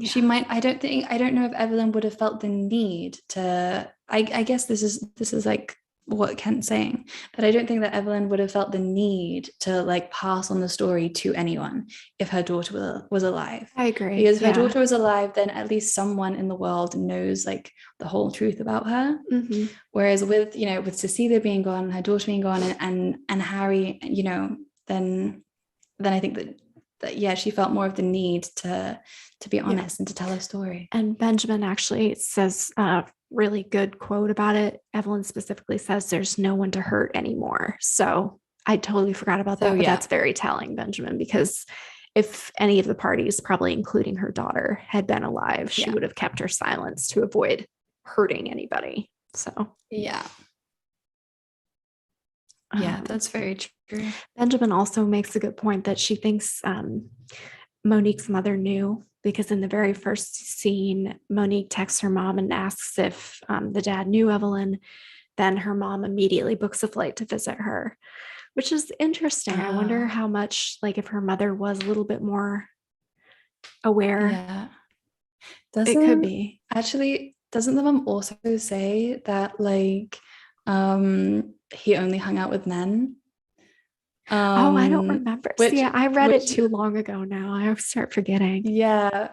she yeah, might, I don't know if Evelyn would have felt the need to, I guess this is like what Kent's saying, that I don't think that Evelyn would have felt the need to like pass on the story to anyone if her daughter was alive. I agree. Because if her Yeah. daughter was alive, then at least someone in the world knows like the whole truth about her. Hmm. Whereas with Cecilia being gone, her daughter being gone, and Harry, then I think that yeah, she felt more of the need to be Yeah. honest and to tell her story. And Benjamin actually says, really good quote about it. Evelyn specifically says there's no one to hurt anymore. So I totally forgot about that, So but yeah, that's very telling, Benjamin, because if any of the parties, probably including her daughter, had been alive, she yeah, would have kept her silence to avoid hurting anybody. So yeah, yeah. um, That's very true. Benjamin also makes a good point that she thinks Monique's mother knew, because in the very first scene, Monique texts her mom and asks if the dad knew Evelyn. Then her mom immediately books a flight to visit her, which is interesting. I wonder how much, like, if her mother was a little bit more aware. Yeah. It could Doesn't be. actually doesn't the mom also say that like he only hung out with men? Oh, I don't remember. See, Which I read it which too long ago now. I start forgetting. yeah,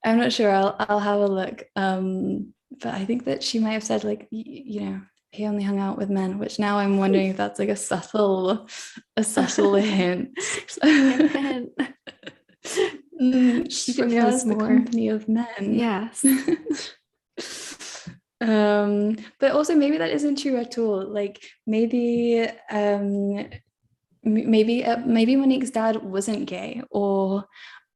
I'm not sure. I'll have a look. But I think that she might have said like you know, he only hung out with men, which now I'm wondering if that's like a subtle hint. Hint, hint. She She knows prefers the more. company of men. Yes. But also maybe that isn't true at all. Like maybe maybe Monique's dad wasn't gay, or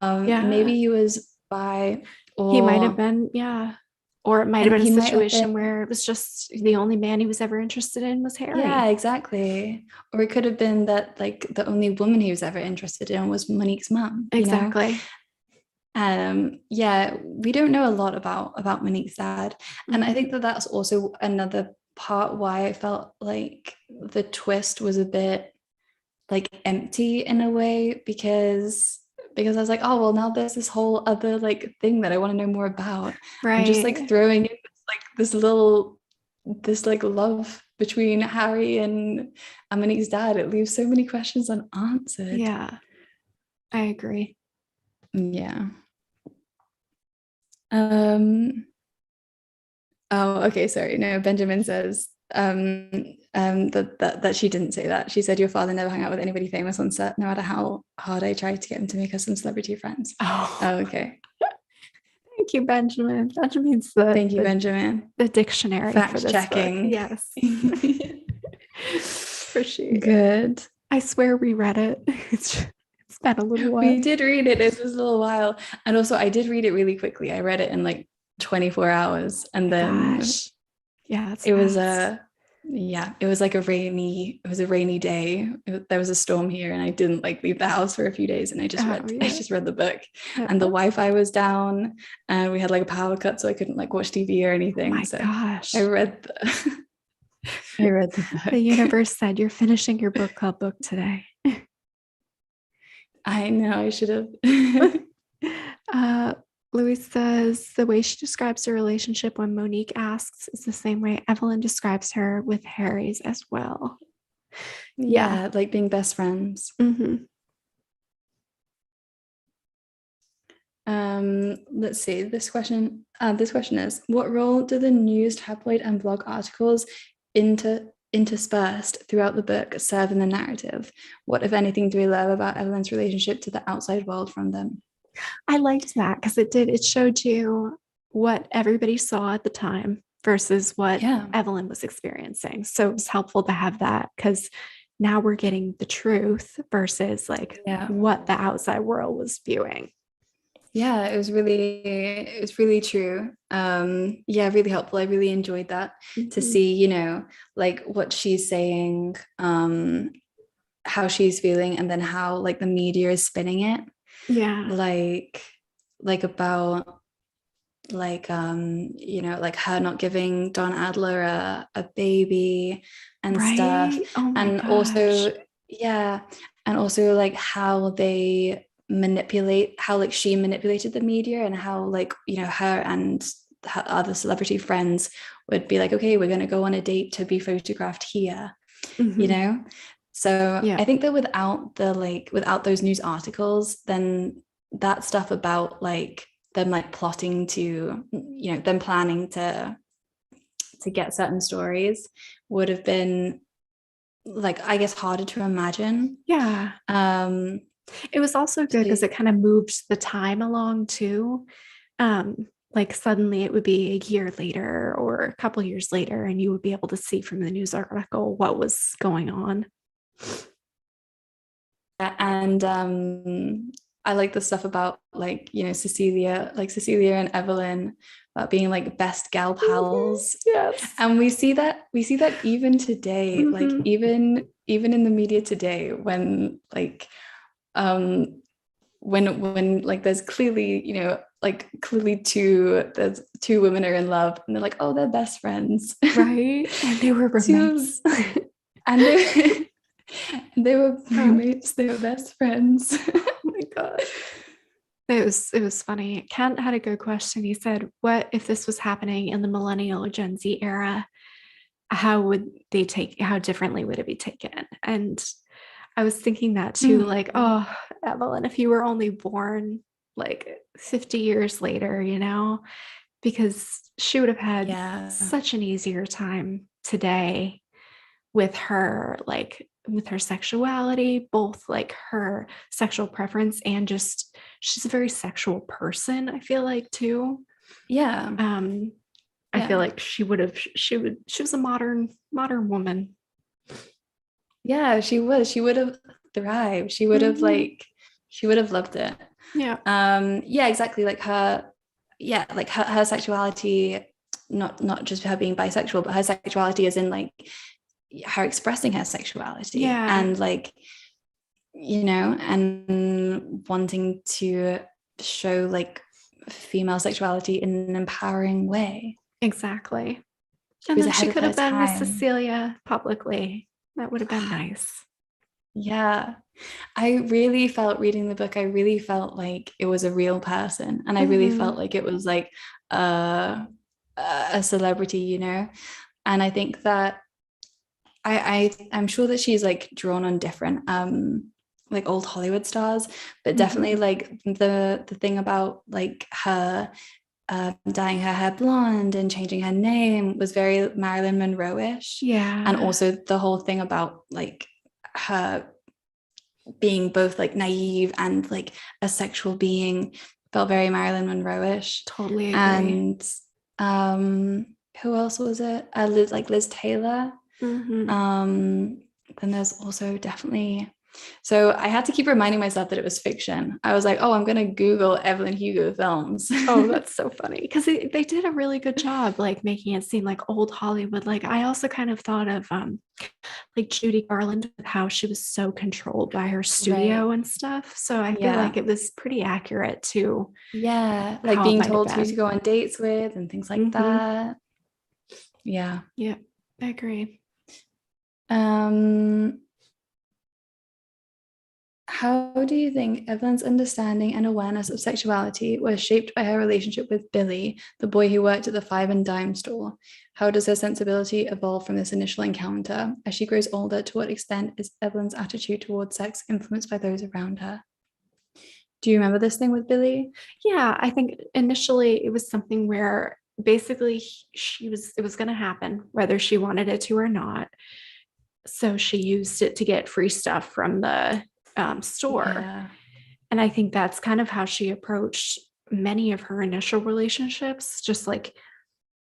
maybe Yeah. he was bi, He might have or been, yeah. Or it might have and been a he might have been, situation where it was just the only man he was ever interested in was yeah, Harry. exactly. Or it could have been that like the only woman he was ever interested in was Monique's mum, you know? Exactly. Yeah, we don't know a lot about Monique's dad. And I Mhm. think that that's also another part why I felt like the twist was a bit like empty in a way, because I was like, oh well, now there's this whole other like thing that I want to know more about. And just like Right. throwing in this like love between Harry and Monique's dad, it leaves so many questions unanswered. Yeah, I agree. Yeah. Um Oh, okay, sorry. No, Benjamin says that she didn't say that. She said your father never hung out with anybody famous on set, no matter how hard I tried to get him to make us some celebrity friends. Oh, Oh, okay. thank you, Benjamin. Benjamin's the Thank you, the, Benjamin. the dictionary for Fact this book. checking. Yes. Appreciate it. Good. I swear we read it. It's been a little We while. did read it. It was a little while. And also I did read it really quickly. I read it in like 24 hours. And then Gosh. Yeah, it's it was fast. a yeah, it was like a rainy day. There was a storm here and I didn't like leave the house for a few days, and Oh, I yeah. just read the book. And the Oh Wi-Fi was down and we had like a power cut, so I couldn't like watch TV or anything. my So I gosh. read the I read the The book. universe said you're finishing your book club book today. I know I should have. uh, Louise says the way she describes her relationship when Monique asks is the same way Evelyn describes her with Harry's as well. Yeah. Yeah, like being best friends. Mm-hmm. Let's see. This question is: what role do the news, tabloid, and blog articles interspersed throughout the book serve in the narrative? What, if anything, do we learn about Evelyn's relationship to the outside world from them? I liked that because it showed you what everybody saw at the time versus what Yeah, Evelyn was experiencing. So it was helpful to have that because now we're getting the truth versus like yeah, what the outside world was viewing. yeah. It was really true. Yeah, really helpful. I really enjoyed that, to Mhm. see, you know, like what she's saying, how she's feeling, and then how like the media is spinning it, Yeah. like about like you know, like her not giving Don Adler a baby and stuff. Right. Oh my And gosh. also, yeah, and also like how they manipulate, how like she manipulated the media, and how like, you know, her and her other celebrity friends would be like, okay, we're going to go on a date to be photographed here, you Mhm. know. So Yeah. I think that without those news articles, then that stuff about like them like plotting to, you know, them planning to get certain stories would have been like, I guess, harder to imagine. Yeah. um It was also good so because it kind of moved the time along too. Um, Like suddenly it would be a year later or a couple years later, and you would be able to see from the news article what was going on. And I like the stuff about like, Cecilia and Evelyn about being like best gal pals. Yes. And we see that even today, like Mhm. even in the media today, when like when like there's clearly, there's two women are in love and they're like, oh, they're best friends. Right. And they were Two, roommates. and they were Oh roommates, they were best friends. my God. It was funny. Kent had a good question. He said, what if this was happening in the millennial or Gen Z era? How differently would it be taken? And I was thinking that too, like, Mm. oh, Evelyn, if you were only born like 50 years later, because she would have had Yeah. such an easier time today with her sexuality, both like her sexual preference and just she's a very sexual person, I feel like too. Yeah. Um, I feel Yeah. like she was a modern woman. Yeah, she would have thrived. Mhm. She would have loved it. Yeah. Yeah, exactly. Like her sexuality, not just her being bisexual, but her sexuality is in like her expressing her sexuality Yeah, and like, and wanting to show like female sexuality in an empowering way. exactly. She And was then she ahead of could her have been with time. Cecilia publicly. That would have been nice. Yeah. I really felt reading the book, I really felt like it was a real person. And I really felt Mhm. like it was like a, a celebrity, And I think that I'm sure that she's like drawn on different like old Hollywood stars, but definitely Mhm. like the thing about like her dyeing her hair blonde and changing her name was very Marilyn Monroe-ish. And Yeah, also the whole thing about like her being both like naive and like a sexual being felt very Marilyn Monroe-ish. totally agree. And who else was it? Liz Taylor. Mhm. Um, then there's also definitely, so I had to keep reminding myself that it was fiction. I was like, oh, I'm gonna Google Evelyn Hugo films. Oh, that's so funny because they did a really good job, like making it seem like old Hollywood. Like I also kind of thought of like Judy Garland with how she was so controlled by her Right. studio and stuff. So I feel like Yeah. it was pretty accurate to Yeah. Like how it being might have told who to been. go on dates with and things like Hmm. that. Yeah. Yeah, I agree. Um, how do you think Evelyn's understanding and awareness of sexuality was shaped by her relationship with Billy, the boy who worked at the five and dime store? How does her sensibility evolve from this initial encounter? As she grows older, to what extent is Evelyn's attitude towards sex influenced by those around her? Do you remember this thing with Billy? Yeah, I think initially it was something where basically it was going to happen whether she wanted it to or not. So she used it to get free stuff from the store. Yeah. And I think that's kind of how she approached many of her initial relationships, just like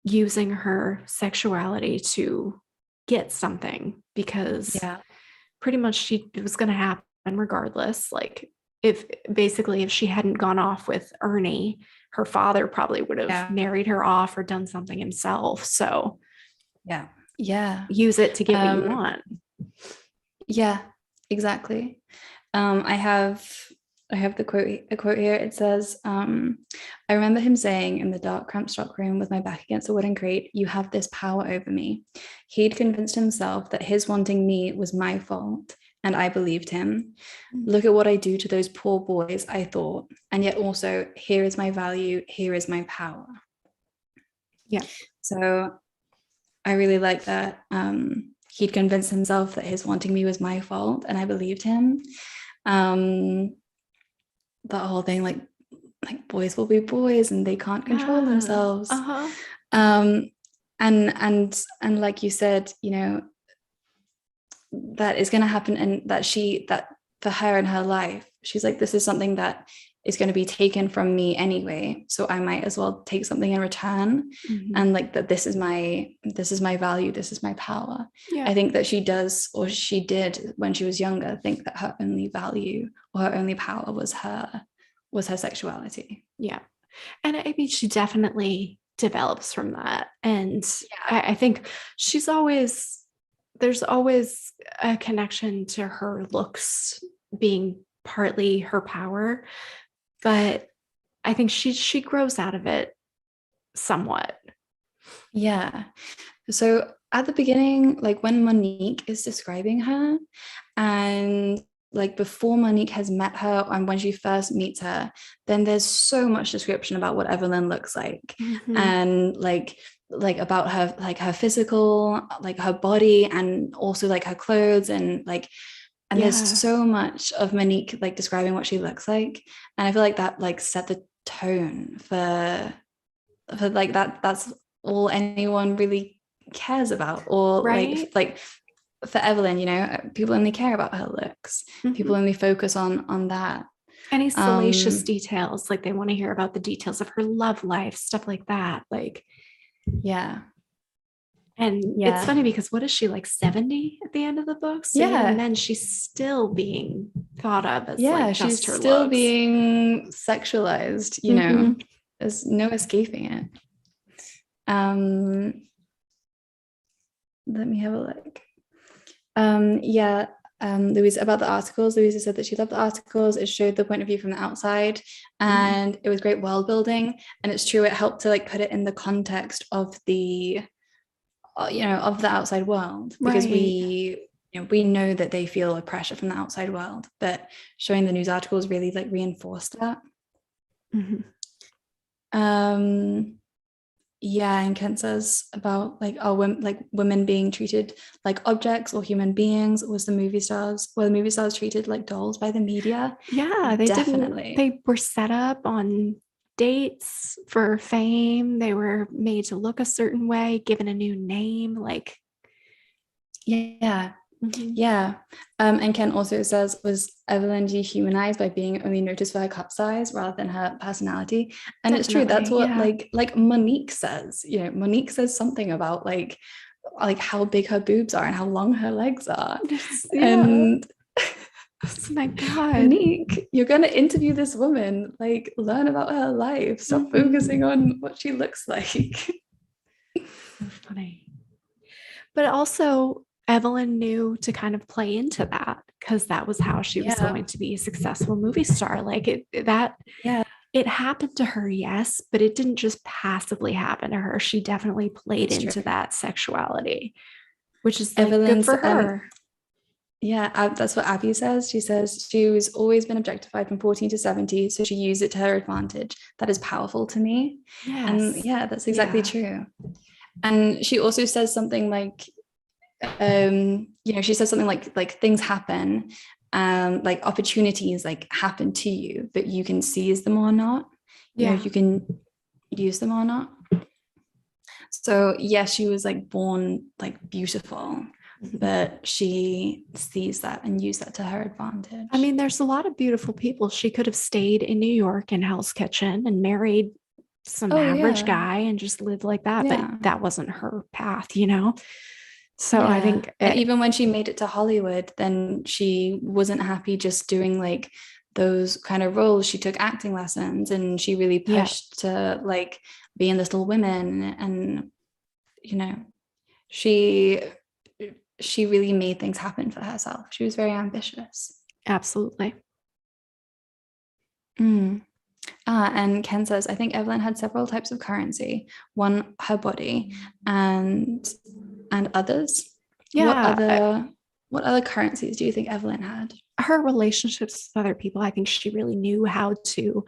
using her sexuality to get something because Yeah. pretty much it was going to happen regardless. Like if she hadn't gone off with Ernie, her father probably would have Yeah. married her off or done something himself. So Yeah. Yeah. use it to get what you Um, want. yeah, exactly. Um, I have I have a quote here. It says, I remember him saying in the dark, cramped stockroom with my back against the wooden crate, you have this power over me. He'd convinced himself that his wanting me was my fault, and I believed him. Look at what I do to those poor boys, I thought, and yet also, here is my value, here is my power. Yeah. So I really like that. He'd convinced himself that his wanting me was my fault, and I believed him. Um, that whole thing, like boys will be boys, and they can't control Yeah. themselves. Uh-huh. Um, and like you said, that is going to happen, and that for her in her life, she's like, this is something that is going to be taken from me anyway, so I might as well take something in return. And like that, this is my value, this is my power. I think that she does, or she did when she was younger, think that her only value or her only power was her sexuality. And I mean, she definitely develops from that. And I think there's always a connection to her looks being partly her power, but I think she grows out of it somewhat. Yeah. So at the beginning, like when Monique is describing her, and like before Monique has met her and when she first meets her, then there's so much description about what Evelyn looks like. And like about her, like her physical, like her body, and also like her clothes, and like, and there's so much of Monique like describing what she looks like. And I feel like that like set the tone for like that's all anyone really cares about, or like for Evelyn, you know, people only care about her looks. People only focus on that. Any salacious details, like they want to hear about the details of her love life, stuff like that. Like, and it's funny because what is she, like 70 at the end of the book? So even then she's still being thought of as like just she's her still looks. being sexualized, you know. There's no escaping it. Let me have a look. Louisa, about the articles, Louisa said that she loved the articles. It showed the point of view from the outside, and it was great world building. And it's true, it helped to like put it in the context of the of the outside world, because we know that they feel a pressure from the outside world, but showing the news articles really like reinforced that. And Kent says about like women being treated like objects or human beings. Were the movie stars treated like dolls by the media? They definitely they were set up on dates for fame. They were made to look a certain way, given a new name, like and Ken also says, was Evelyn dehumanized by being only noticed for her cup size rather than her personality? And it's true, that's what like Monique says. You know, Monique says something about like how big her boobs are and how long her legs are. And oh my God, Monique, you're gonna interview this woman, like learn about her life, stop focusing on what she looks like. So funny. But also Evelyn knew to kind of play into that, because that was how she was going to be a successful movie star. Like it happened to her, yes, but it didn't just passively happen to her. She definitely played into that sexuality, which is like good for her. That's what Abby says. She says she was always been objectified from 14 to 70, so she used it to her advantage. That is powerful to me. And that's exactly true. And she also says something like, she says something like things happen, like opportunities like happen to you, but you can seize them or not. You know, you can use them or not. So yes, she was like born like beautiful, but she sees that and used that to her advantage. I mean, there's a lot of beautiful people. She could have stayed in New York in Hell's Kitchen and married some average guy and just lived like that, but that wasn't her path, you know? So I think even when she made it to Hollywood, then she wasn't happy just doing like those kind of roles. She took acting lessons, and she really pushed to like be in Little Women, and you know, she really made things happen for herself. She was very ambitious. Absolutely. And Ken says, I think Evelyn had several types of currency. One, her body, and others. What other currencies do you think Evelyn had? Her relationships with other people. I think she really knew how to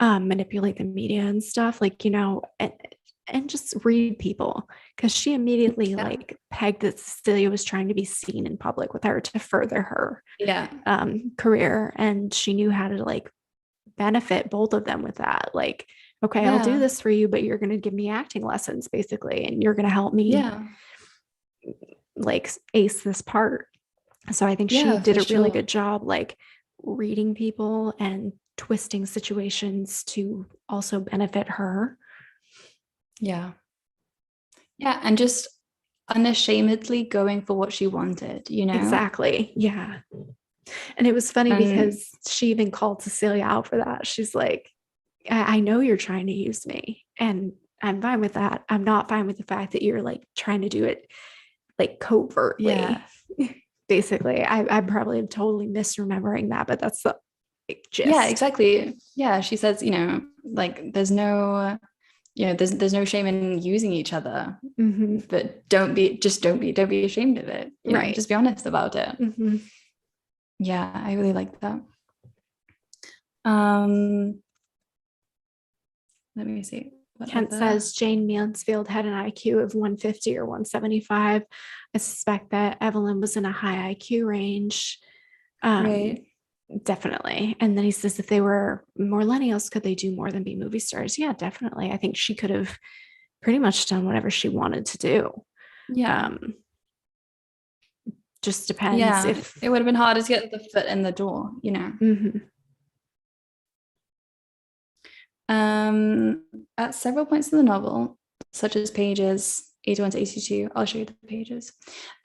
manipulate the media and stuff, like, you know, and just read people, because she immediately like pegged that Cecilia was trying to be seen in public with her to further her career, and she knew how to like benefit both of them with that. Like, okay, I'll do this for you, but you're going to give me acting lessons basically, and you're going to help me like ace this part. So I think she did a really good job like reading people and twisting situations to also benefit her. Yeah. Yeah. And just unashamedly going for what she wanted, you know? Exactly. Yeah. And it was funny because she even called Cecilia out for that. She's like, I know you're trying to use me, and I'm fine with that. I'm not fine with the fact that you're like trying to do it like covertly. Yeah. Basically, I probably am totally misremembering that, but that's the gist. Yeah, exactly. Yeah. She says, you know, like there's no, you know, there's no shame in using each other, but don't be ashamed of it. You know, just be honest about it. Yeah, I really like that. Let me see. Kent says Jane Mansfield had an IQ of 150 or 175. I suspect that Evelyn was in a high IQ range. Right. Definitely. And then he says if they were millennials, could they do more than be movie stars? Yeah, definitely. I think she could have pretty much done whatever she wanted to do. Yeah. Just depends. Yeah. If it would have been harder to get the foot in the door, you know. At several points in the novel, such as pages 81 to 82, I'll show you the pages.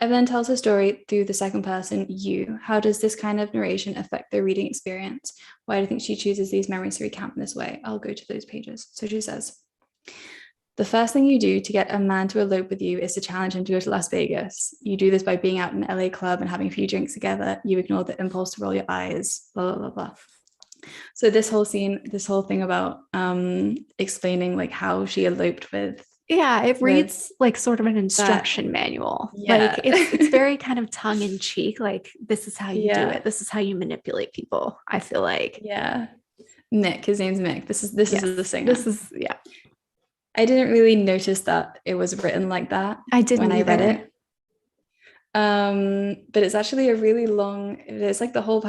Evelyn tells her story through the second person, you. How does this kind of narration affect the reading experience? Why do you think she chooses these memories to recount in this way? I'll go to those pages. So she says, the first thing you do to get a man to elope with you is to challenge him to go to Las Vegas. You do this by being out in an LA club and having a few drinks together. You ignore the impulse to roll your eyes, blah, blah, blah, blah. So this whole thing about explaining like how she eloped with. Yeah, it reads like sort of an instruction manual. Yeah. Like it's very kind of tongue in cheek. Like this is how you do it. This is how you manipulate people. I feel like. Yeah. Mick, his name's Mick. This is the singer. This is I didn't really notice that it was written like that. I didn't when either. I read it. But it's actually a really long. It's like the whole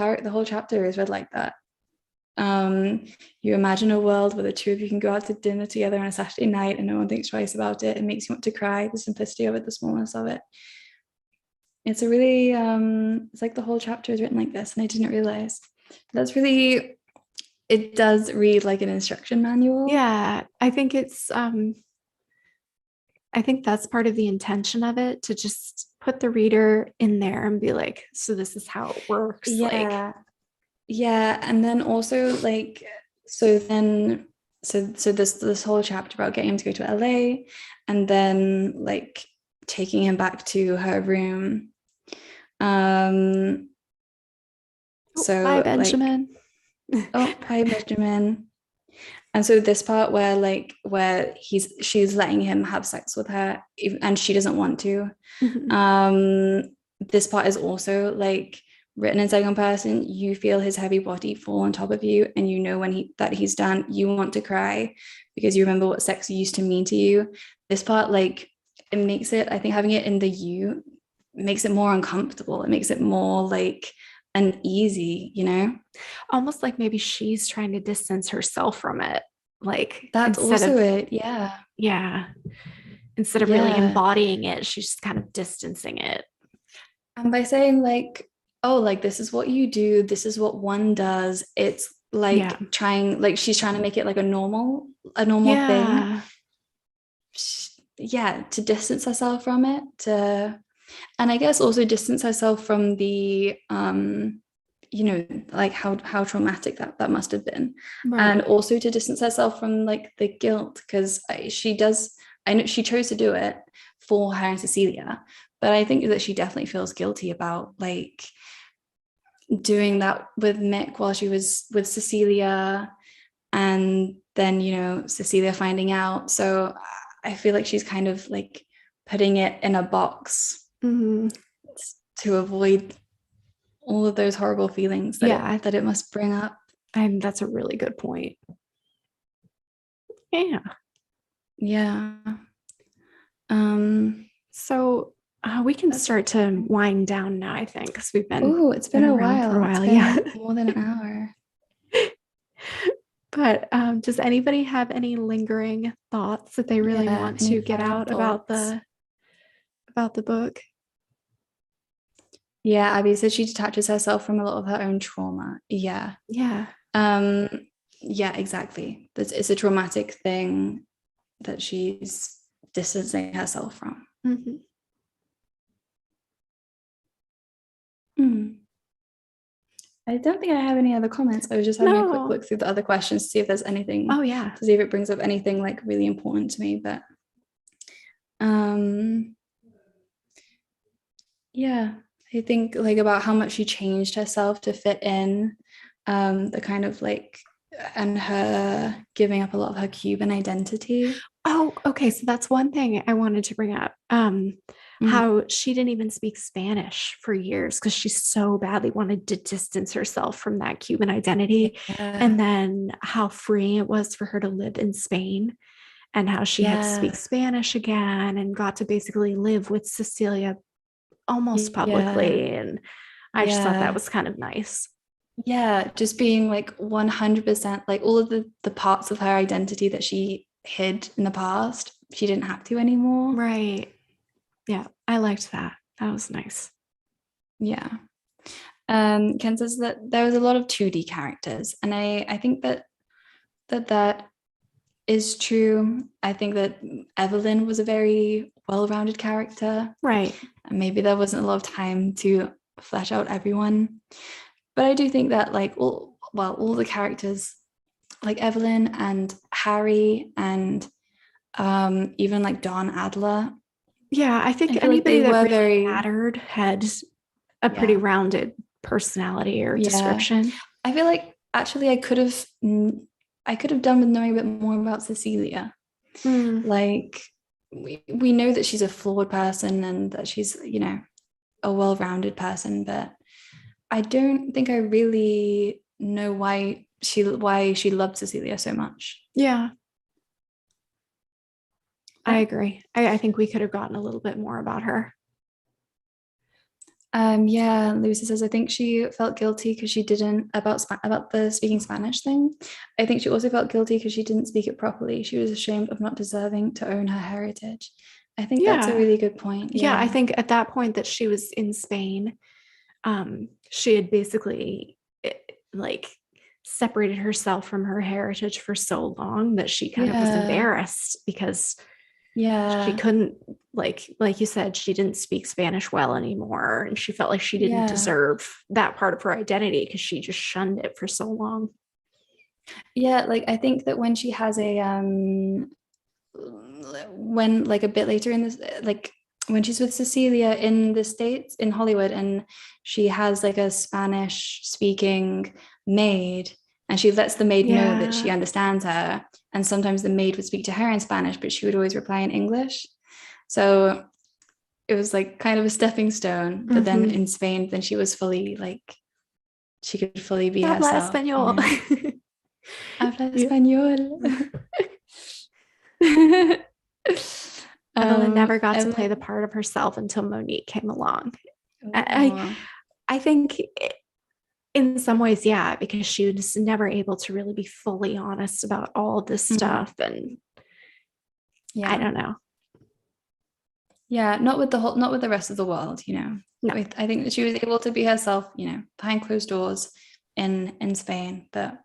chapter is read like that. You imagine a world where the two of you can go out to dinner together on a Saturday night and no one thinks twice about it. It makes you want to cry. The simplicity of it, the smallness of it. It's a really it's like the whole chapter is written like this, and I didn't realize. That's really. It does read like an instruction manual. Yeah, I think it's I think that's part of the intention of it, to just put the reader in there and be like, so this is how it works. Yeah. Yeah. And then also like, so this whole chapter about getting him to go to LA and then like taking him back to her room. Bye, Benjamin. Bye, Benjamin. And so this part where she's letting him have sex with her and she doesn't want to. This part is also like written in second person. You feel his heavy body fall on top of you, and you know when he's done, you want to cry because you remember what sex used to mean to you. This part, like, it makes it, I think having it in the you makes it more uncomfortable. It makes it more like uneasy, you know? Almost like maybe she's trying to distance herself from it. Like that's also it. Yeah. Yeah. Instead of really embodying it, she's just kind of distancing it. And by saying like, oh, like this is what you do, this is what one does, it's like she's trying to make it like a normal thing. Yeah, to distance herself from it, and I guess also distance herself from the you know, like how traumatic that must have been. And also to distance herself from like the guilt, because I know she chose to do it for her and Cecilia, but I think that she definitely feels guilty about like doing that with Mick while she was with Cecilia, and then, you know, Cecilia finding out. So I feel like she's kind of like putting it in a box to avoid all of those horrible feelings that it must bring up. And that's a really good point. Yeah. So we can start to wind down now, I think, because we've been it's been a while. For a while. More than an hour. But does anybody have any lingering thoughts that they really want to get out about the book? Yeah, Abby said she detaches herself from a lot of her own trauma. Yeah. Um, yeah, exactly. It's a traumatic thing that she's distancing herself from. Mm-hmm. Hmm. I don't think I have any other comments. I was just having a quick No. look through the other questions to see if there's anything, Oh, yeah. to see if it brings up anything like really important to me. But um, yeah, I think like about how much she changed herself to fit in, the kind of like, and her giving up a lot of her Cuban identity. Oh, okay. So that's one thing I wanted to bring up. Mm. How she didn't even speak Spanish for years because she so badly wanted to distance herself from that Cuban identity. And Yeah, then how freeing it was for her to live in Spain and how she had to speak yeah, Spanish again and got to basically live with Cecilia almost yeah, publicly. And I just thought that yeah. was kind of nice. Yeah, just being like 100% like all of the parts of her identity that she hid in the past, she didn't have to anymore. Right. Yeah. I liked that. That was nice. Yeah. Ken says that there was a lot of 2D characters, and I think that is true. I think that Evelyn was a very well-rounded character, Right. and maybe there wasn't a lot of time to flesh out everyone. But I do think that like all the characters like Evelyn and Harry and even like Don Adler. Yeah. I I think feel like they anybody that were really very, mattered had a pretty yeah, rounded personality or yeah. description. I feel like actually I could have done with knowing a bit more about Cecilia. Mm, Like we know that she's a flawed person and that she's, you know, a well-rounded person, but I don't think I really know why she loved Cecilia so much. yeah, I But agree. I think we could have gotten a little bit more about her. yeah, Lucy says I think she felt guilty because she didn't about the speaking Spanish thing. I think she also felt guilty because she didn't speak it properly. She was ashamed of not deserving to own her heritage. I think that's a Yeah. really good point. Yeah. I Yeah. think at that point that she was in Spain, she had basically like separated herself from her heritage for so long that she kind of was Yeah. embarrassed because she Yeah. couldn't like you said she didn't speak Spanish well anymore and she felt like she didn't Yeah. deserve that part of her identity because she just shunned it for so long. Yeah, like I think that when she has a when like a bit later in this like when she's with Cecilia in the States in Hollywood and she has like a Spanish speaking maid and she lets the maid know that she Yeah. understands her and sometimes the maid would speak to her in Spanish but she would always reply in English. So it was like kind of a stepping stone, but then Mm-hmm. in Spain then she was fully like she could fully be Habla herself, you español. know. Habla Yeah. español. Evelyn never got to play the Evelyn, part of herself until Monique came along. I oh, I think in some ways, yeah, because she was never able to really be fully honest about all of this mm, stuff. And I yeah, don't know. yeah, not with the rest of the world, you know. No, I think that she was able to be herself, you know, behind closed doors in Spain, but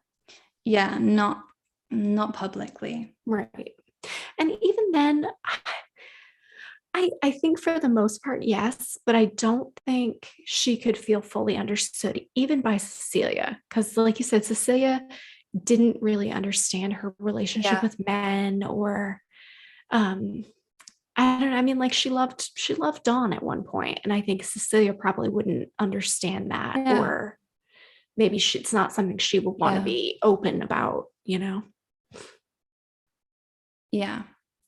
yeah, not publicly. right. And even then, I think for the most part, yes, but I don't think she could feel fully understood, even by Cecilia. Because, like you said, Cecilia didn't really understand her relationship Yeah, with men or um I don't know. I mean, like she loved Dawn at one point, and I think Cecilia probably wouldn't understand that, yeah, or maybe it's not something she would want to yeah, be open about. yeah,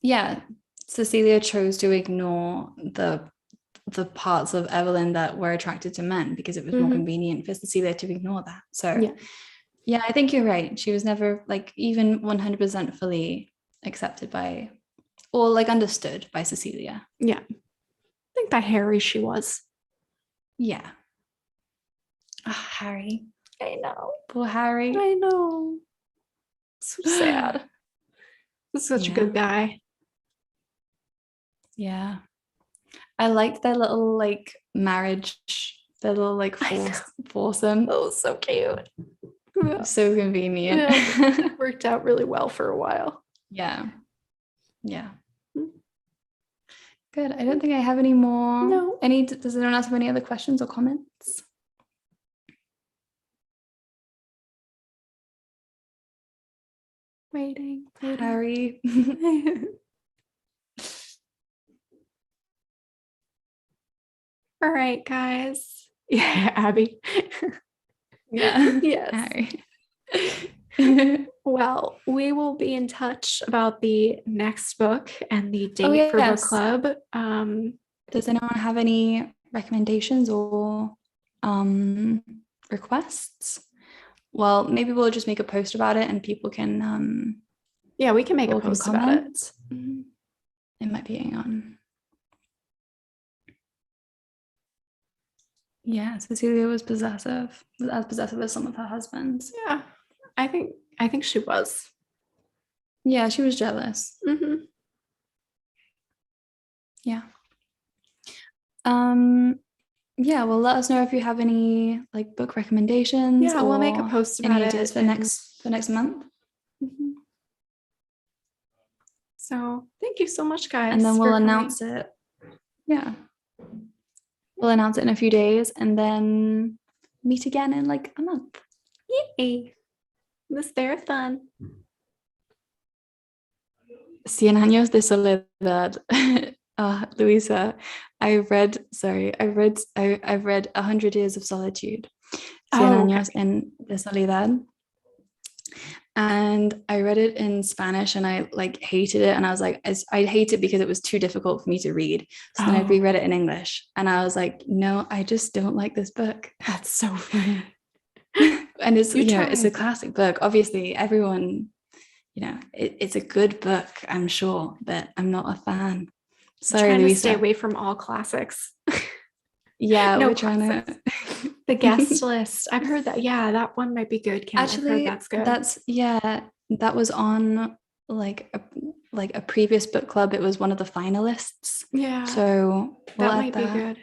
yeah. Cecilia chose to ignore the parts of Evelyn that were attracted to men because it was more Hmm. convenient for Cecilia to ignore that. So Yeah, yeah, I think you're right. She was never like even 100% fully accepted by or like understood by Cecilia. yeah. I think by Harry she was. Yeah. Oh, Harry. I know. Poor Harry. I know. So sad. He's such a good Yeah. guy. Yeah. I liked their little like marriage, their little like I know. foursome. Oh, so cute. Yeah. So convenient. Yeah, worked out really well for a while. Yeah. Good. I don't think I have any more. No. Does anyone else have any other questions or comments? Waiting. Harry. All right, guys. Yeah, Abby. Yeah. Yes. Harry. Well, we will be in touch about the next book and the date for book yes. club. Does anyone have any recommendations or requests? Well, maybe we'll just make a post about it and people can yeah, we can make a people can post about it. comment. It might be yeah, Cecilia was as possessive as some of her husbands. Yeah, I think she was. Yeah, she was jealous. Mhm. Yeah. Yeah, well, let us know if you have any like book recommendations. Yeah, we'll make a or post about any it ideas for next month. Mhm. So thank you so much, guys. And then we'll for coming. announce it. Yeah. We'll announce it in a few days and then meet again in like a month. Yay! This marathon. 100 años de soledad. Luisa, I've read 100 years of solitude. 100 años en de soledad. And I read it in Spanish and I like hated it. And I was like, I hate it because it was too difficult for me to read. So then I reread it in English and I was like, no, I just don't like this book. That's so funny. And it's, it's a classic book. Obviously, everyone, it's a good book, I'm sure, but I'm not a fan. Sorry, trying Luisa. to stay away from all classics. Yeah, no we're trying to. The guest list. I've heard that. Yeah, that one might be good. Kim. Actually, that's good. That was on like a previous book club. It was one of the finalists. Yeah. So that might be good.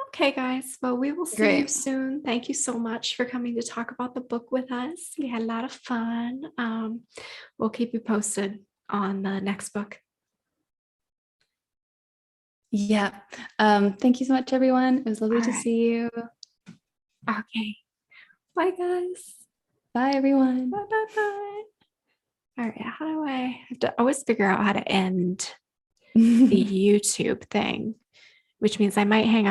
Okay, guys. Well, we will see you soon. Thank you so much for coming to talk about the book with us. We had a lot of fun. We'll keep you posted on the next book. Yeah. Thank you so much, everyone. It was lovely to see you. Okay. Bye, guys. Bye, everyone. Bye, bye, bye. All right. How do I have to always figure out how to end the YouTube thing, which means I might hang